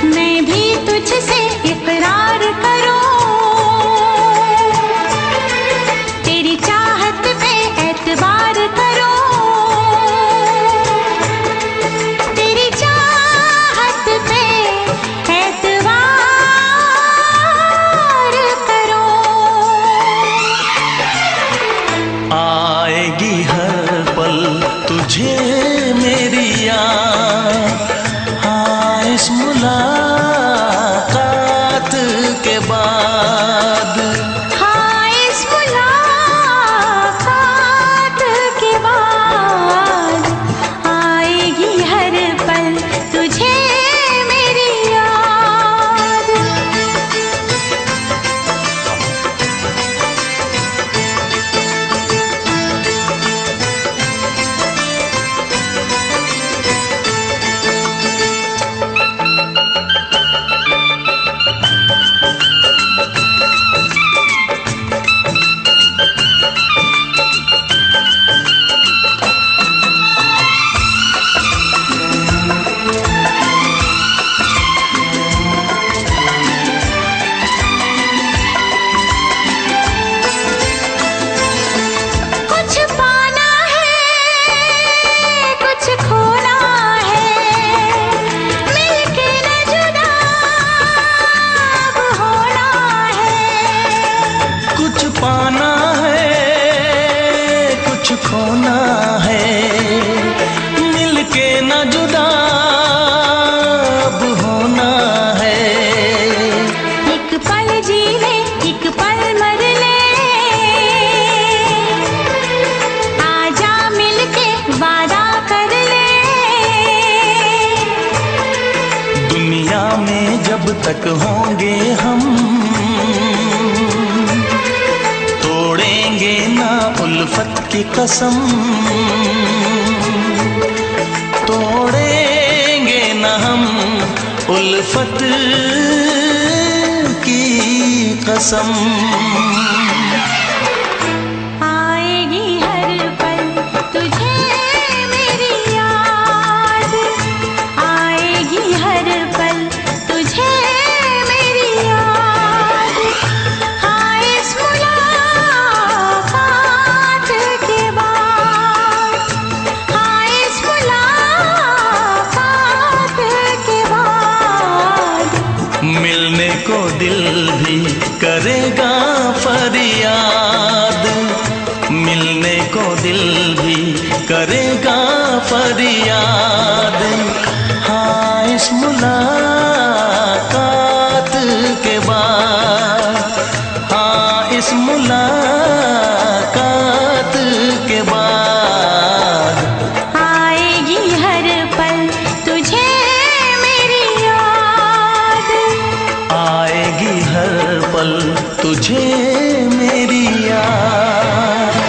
मैं भी तुझसे इकरार करूं, तेरी चाहत पे एतबार करूं, तेरी चाहत पे एतबार करूं। आएगी हर पल तुझे मेरी याद, हाँ इस मुलाकात के बाद, हाँ इस मुलाकात के बाद आएगी हर पल तुझे मेरी याद। कुछ पाना है, कुछ खोना है, मिलके न जुदा अब होना है। कुछ पाना है कुछ खोना है, मिलके न जुदा अब होना है। एक पल जी ले, एक पल मर ले, आजा मिलके वादा कर ले। दुनिया में जब तक होंगे हम, तोड़ेंगे ना उल्फत की कसम, तोड़ेंगे ना हम उल्फत की कसम। आएगी हर पल तुझे मेरी याद, आएगी हर पल तुझे मेरी याद। हाँ इस मुलाकात के बाद, हाँ इस मुलाकात के बाद मिलने को दिल भी करेगा फरियाद, मिलने को दिल भी करेगा फरियाद। हाँ इस मुलाकात के बाद, हाँ इस मुलाकात के बाद आएगी हर पल तुझे मेरी याद, आएगी हर पल तुझे मेरी याद।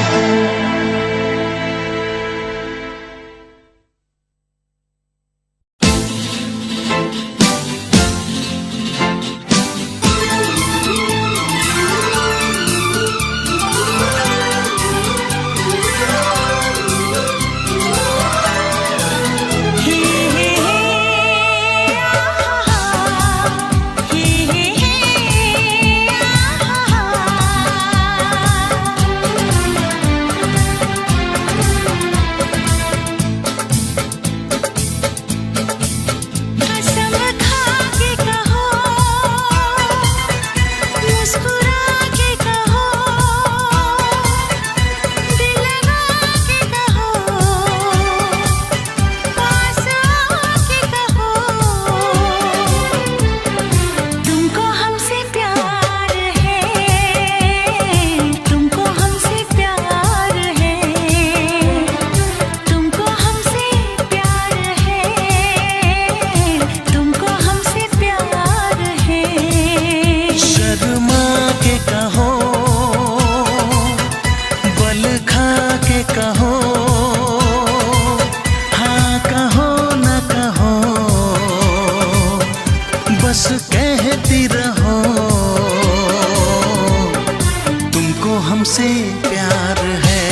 हमसे प्यार है,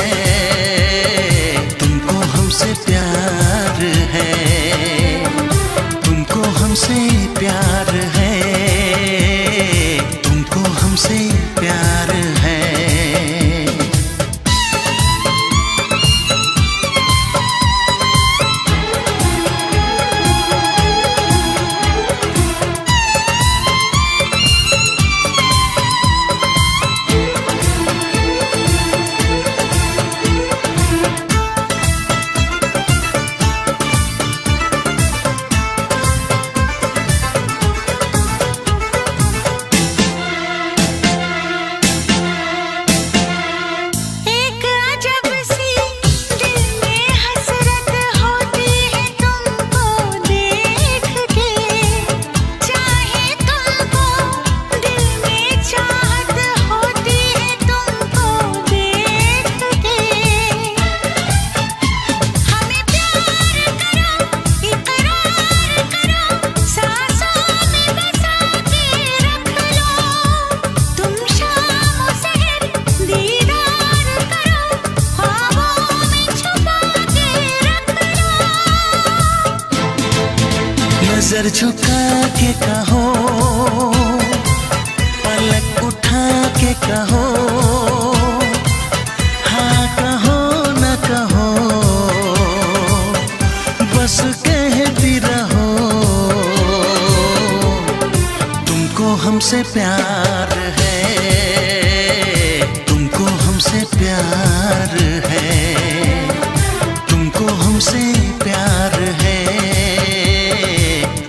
तुमको हमसे हमसे प्यार है, तुमको हमसे प्यार है, तुमको हमसे प्यार है। नजर झुका के कहो, पलक उठा के कहो, हाँ कहो न कहो, बस कहती रहो। तुमको हमसे प्यार है, तुमको हमसे प्यार है, तुमको हमसे प्यार है,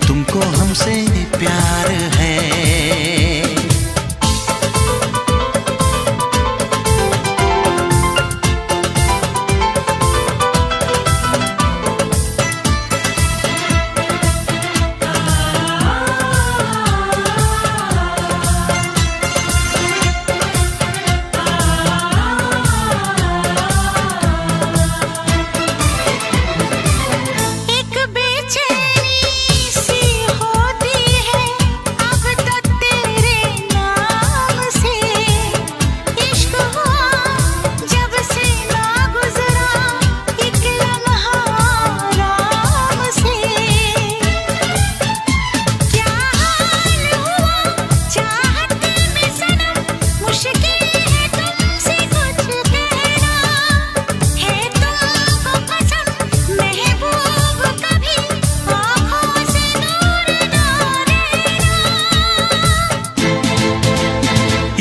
तुमको हमसे प्यार है।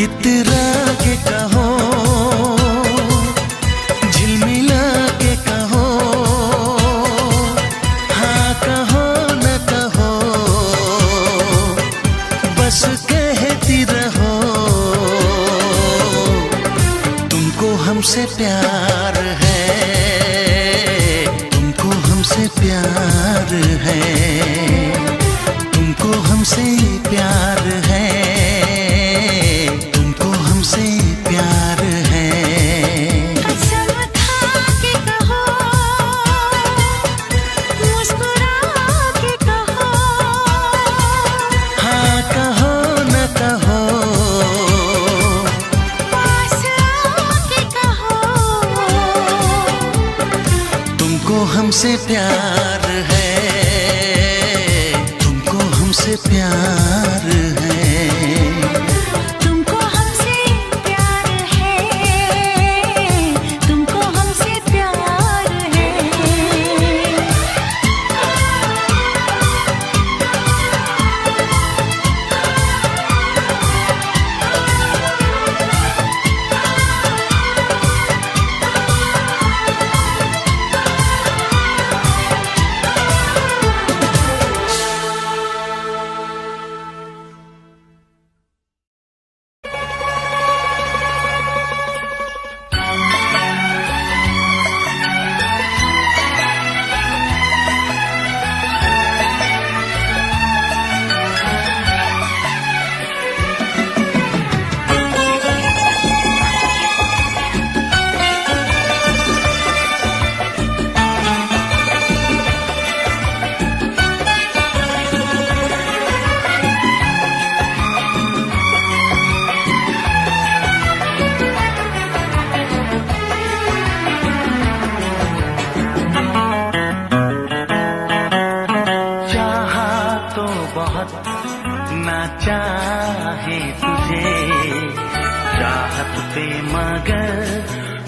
इतरा के कहो, झिलमिला के कहो, हाँ कहो न कहो, बस कहती रहो। तुमको हमसे प्यार है, तुमको हमसे प्यार है, तुमको हमसे प्यार है, तुमको हमसे प्यार है। कसम खा के कहो, मुस्कुरा के कहो, हाँ कहो न कहो, पास आके कहो। तुमको हमसे प्यार है, तुमको हमसे प्यार है। तुमको हमसे प्यार है, तुमको हमसे प्यार है। ना चाहे तुझे चाहत पे मगर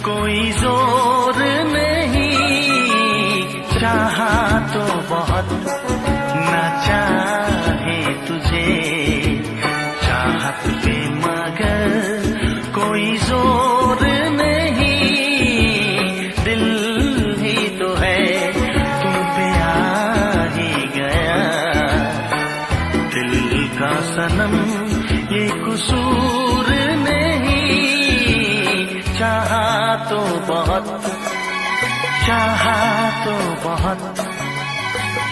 कोई जोर नहीं, चाहा तो बहुत ना चाहे तुझे चाहत पे मगर कोई जोर नहीं, दिल ही तो है तुम पे आ ही गया, दिल का सनम ये कसूर नहीं, चाहा तो बहुत, चाहा तो बहुत,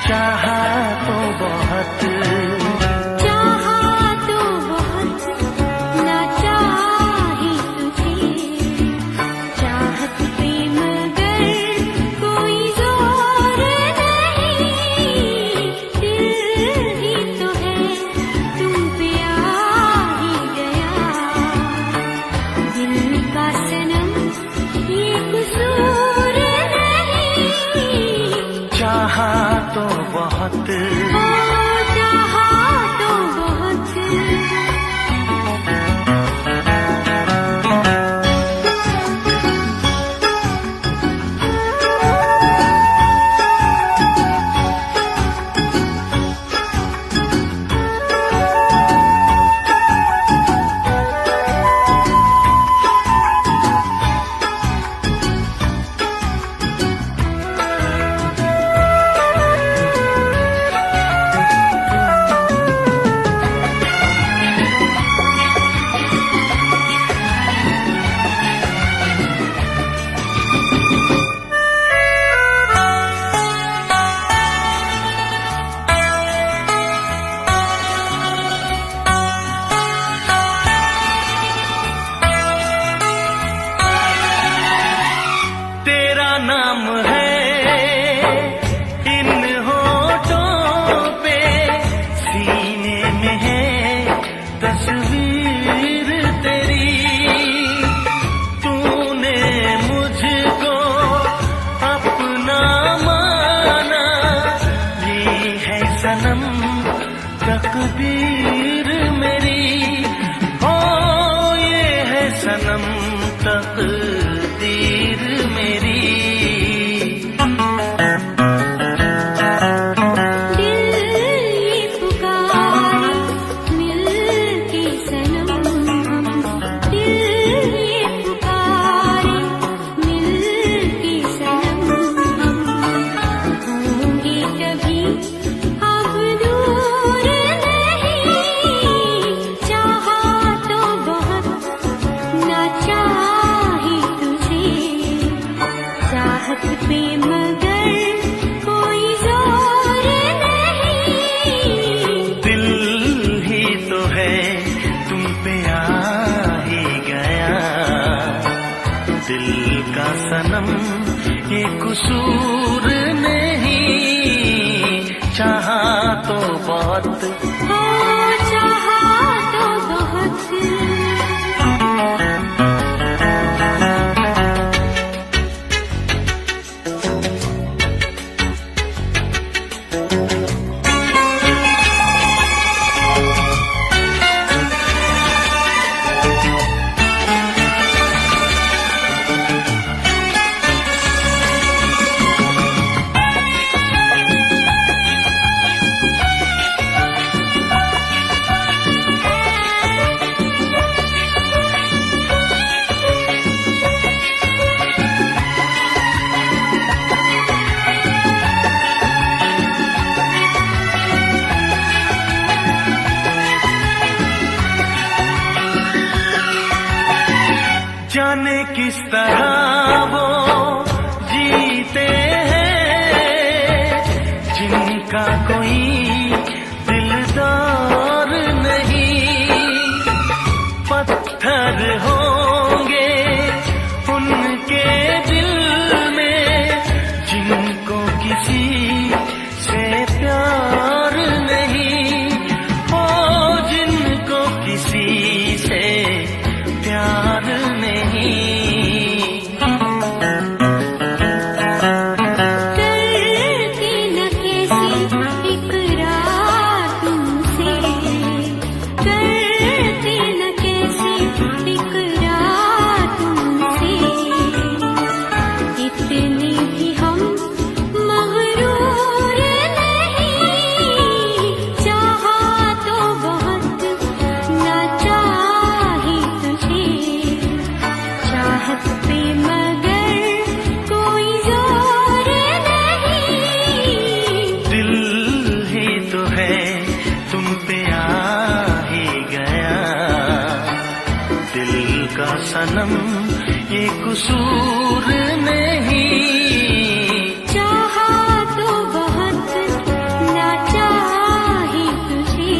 चाहा तो बहुत, चाहा तो बहुत ना चाहे तुझे चाहत पे मगर कोई जोर नहीं, दिल ही तो है तुम पे आ ही गया, दिल का सनम ये कसूर नहीं, चाहा तो बहुत, चाहा तो बहुत। तेरा नाम है इन होठों पे, सीने में है तस्वीर तेरी, तूने मुझको अपना माना, ये है सनम तकदीर मेरी, ओ ये है सनम तकदीर मेरी, दिल ये पुकारे मिल के सनम, दिल ये पुकारे मिल के सनम, होंगे कभी अब दूर नहीं, चाहा तो बहुत ना चाहे तुझे चाहत पे मगर कोई जोर नहीं, दिल ही तो है तुम पे आ ही गया, दिल का सनम ये कसूर नहीं, चाहा तो बहुत, हो चाहा तो बहुत। जाने किस तरह वो जीते हैं जिनका कोई दिलदार नहीं, पत्थर होंगे उनके दिल में जिनको किसी से प्यार नहीं, ओ जिनको किसी से प्यार नहीं, करके न कैसे इकरार सनम ये कसूर नहीं। चाहा तो बहुत ना चाहा ही तुझे,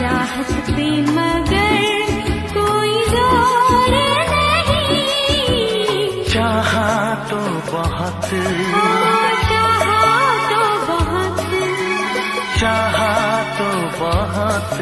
चाहत पे मगर कोई जोर नहीं। चाहा तो बहुत, चाहा तो बहुत, चाहा तो बहुत।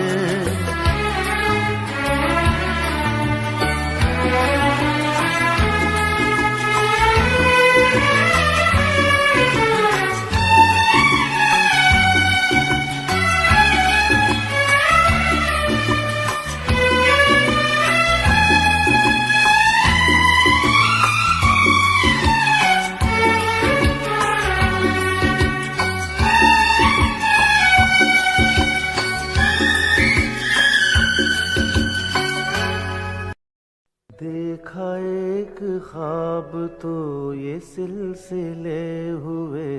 देखा एक ख्वाब तो ये सिलसिले हुए,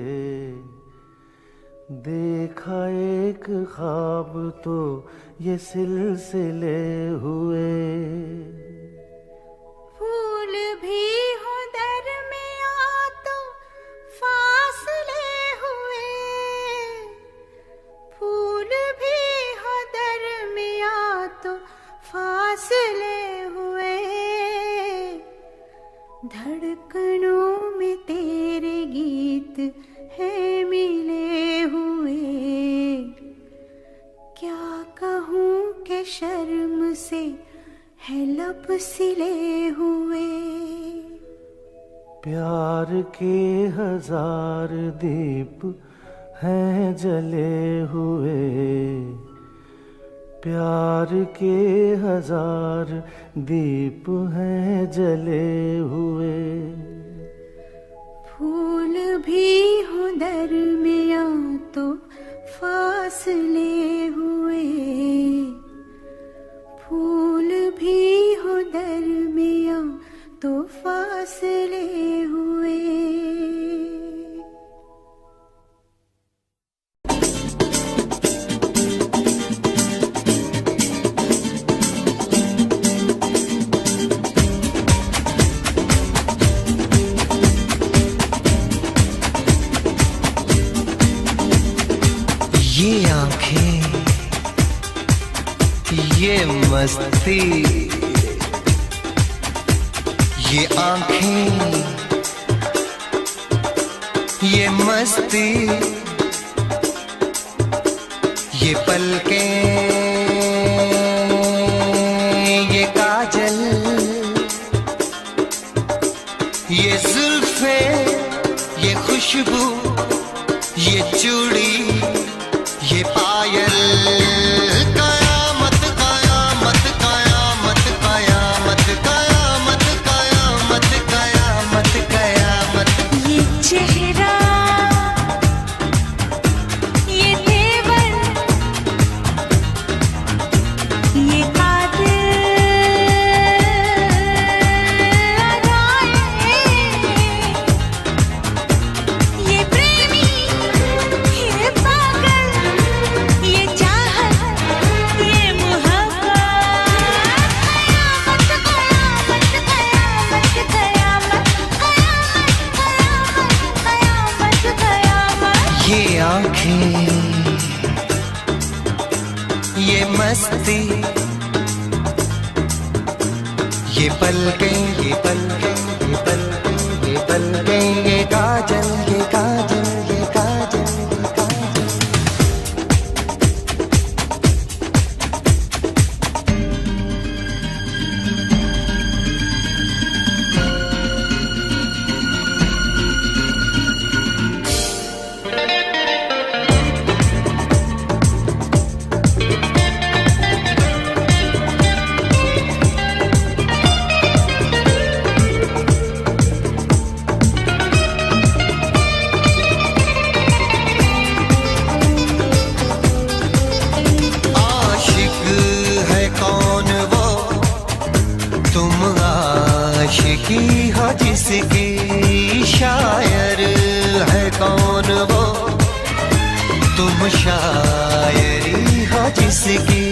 देखा एक ख्वाब तो ये सिलसिले हुए। फूल भी हो दरमिया तो फासले हुए, फूल भी हो दरमिया तो फासले हुए। धड़कनों में तेरे गीत है मिले हुए। क्या कहूँ कि शर्म से है लब सिले हुए। प्यार के हजार दीप हैं जले हुए, प्यार के हजार दीप हैं जले हुए। फूल भी हो दरमिया तो फासले हुए, फूल भी हो दरमिया तो फासले हुए। ये आंखें, ये मस्ती, ये आंखें, ये मस्ती, ये पलकें, ये काजल, ये जुल्फे, ये खुशबू, ये चूड़ी, ये पायल। कयामत कयामत कयामत कयामत कयामत कयामत कयामत कयामत। ये चेहरा, ये तेवर, ये ये प्रेमी, ये पागल, ये चाहत, ये मोहब्बत। कयामत कयामत कयामत कयामत कयामत कयामत। ये आंखें, ये मस्ती, ये पलकें, ये पलकें, ये पलकें, ये पलकें, ये काजल, ये काजल, ये काजल, ये काजल। आशिकी हो जिसकी, शायर है कौन वो, तुम शायरी हो जिसकी।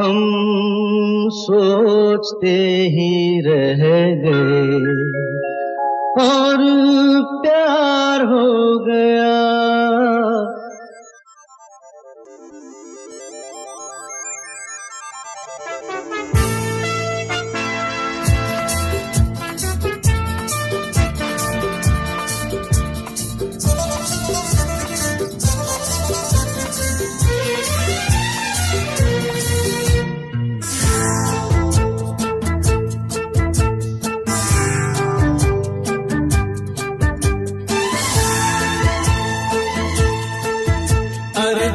हम सोचते ही रह गए और प्यार हो गया।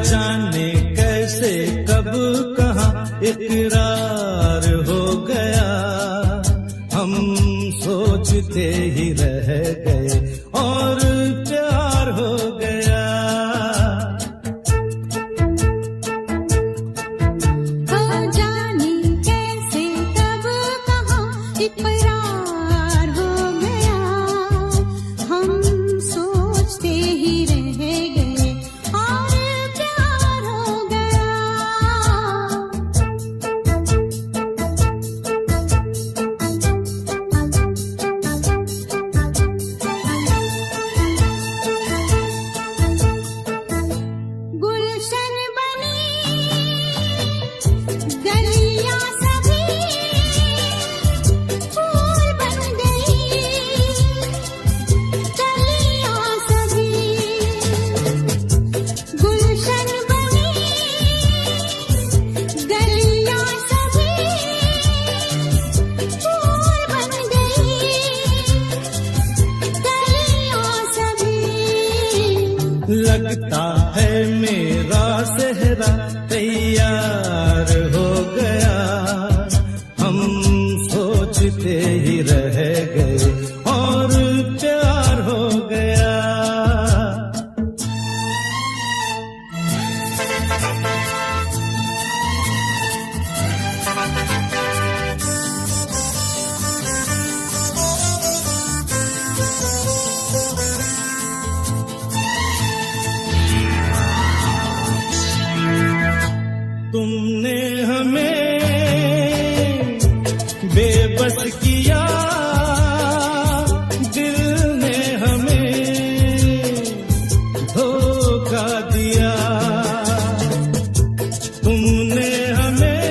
जाने कैसे कब कहाँ इकरार हो गया, हम सोचते ही रह गए और प्यार हो गया। जाने कैसे कब कहाँ इकरार हो गया, हम सोचते ही रह गए और लगता है मेरा सेहरा तैयार हो गया, हम सोचते ही रह गए और प्यार हो गया। तुमने हमें बेबस किया, दिल ने हमें धोखा दिया। तुमने हमें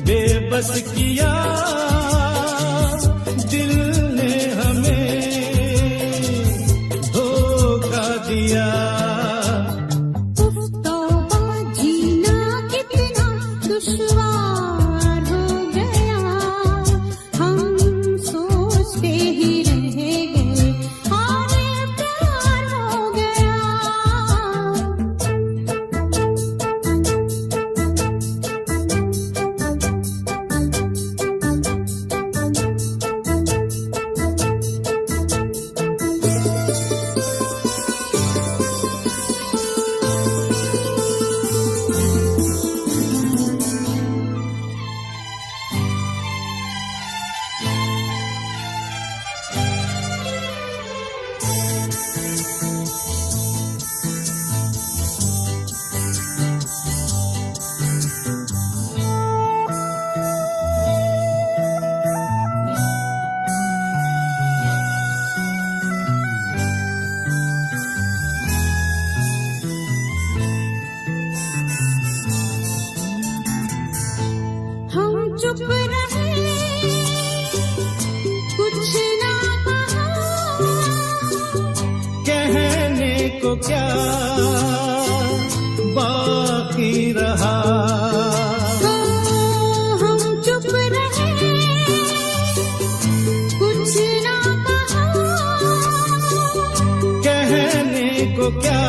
बेबस किया, दिल ने हमें धोखा दिया। दुश्वार हो गया, हम सोचते ही रह गए और प्यार हो गया। चुप रहे, कुछ ना कहा, कहने को क्या बाकी रहा। हम चुप रहे, कुछ ना कहा, कहने को क्या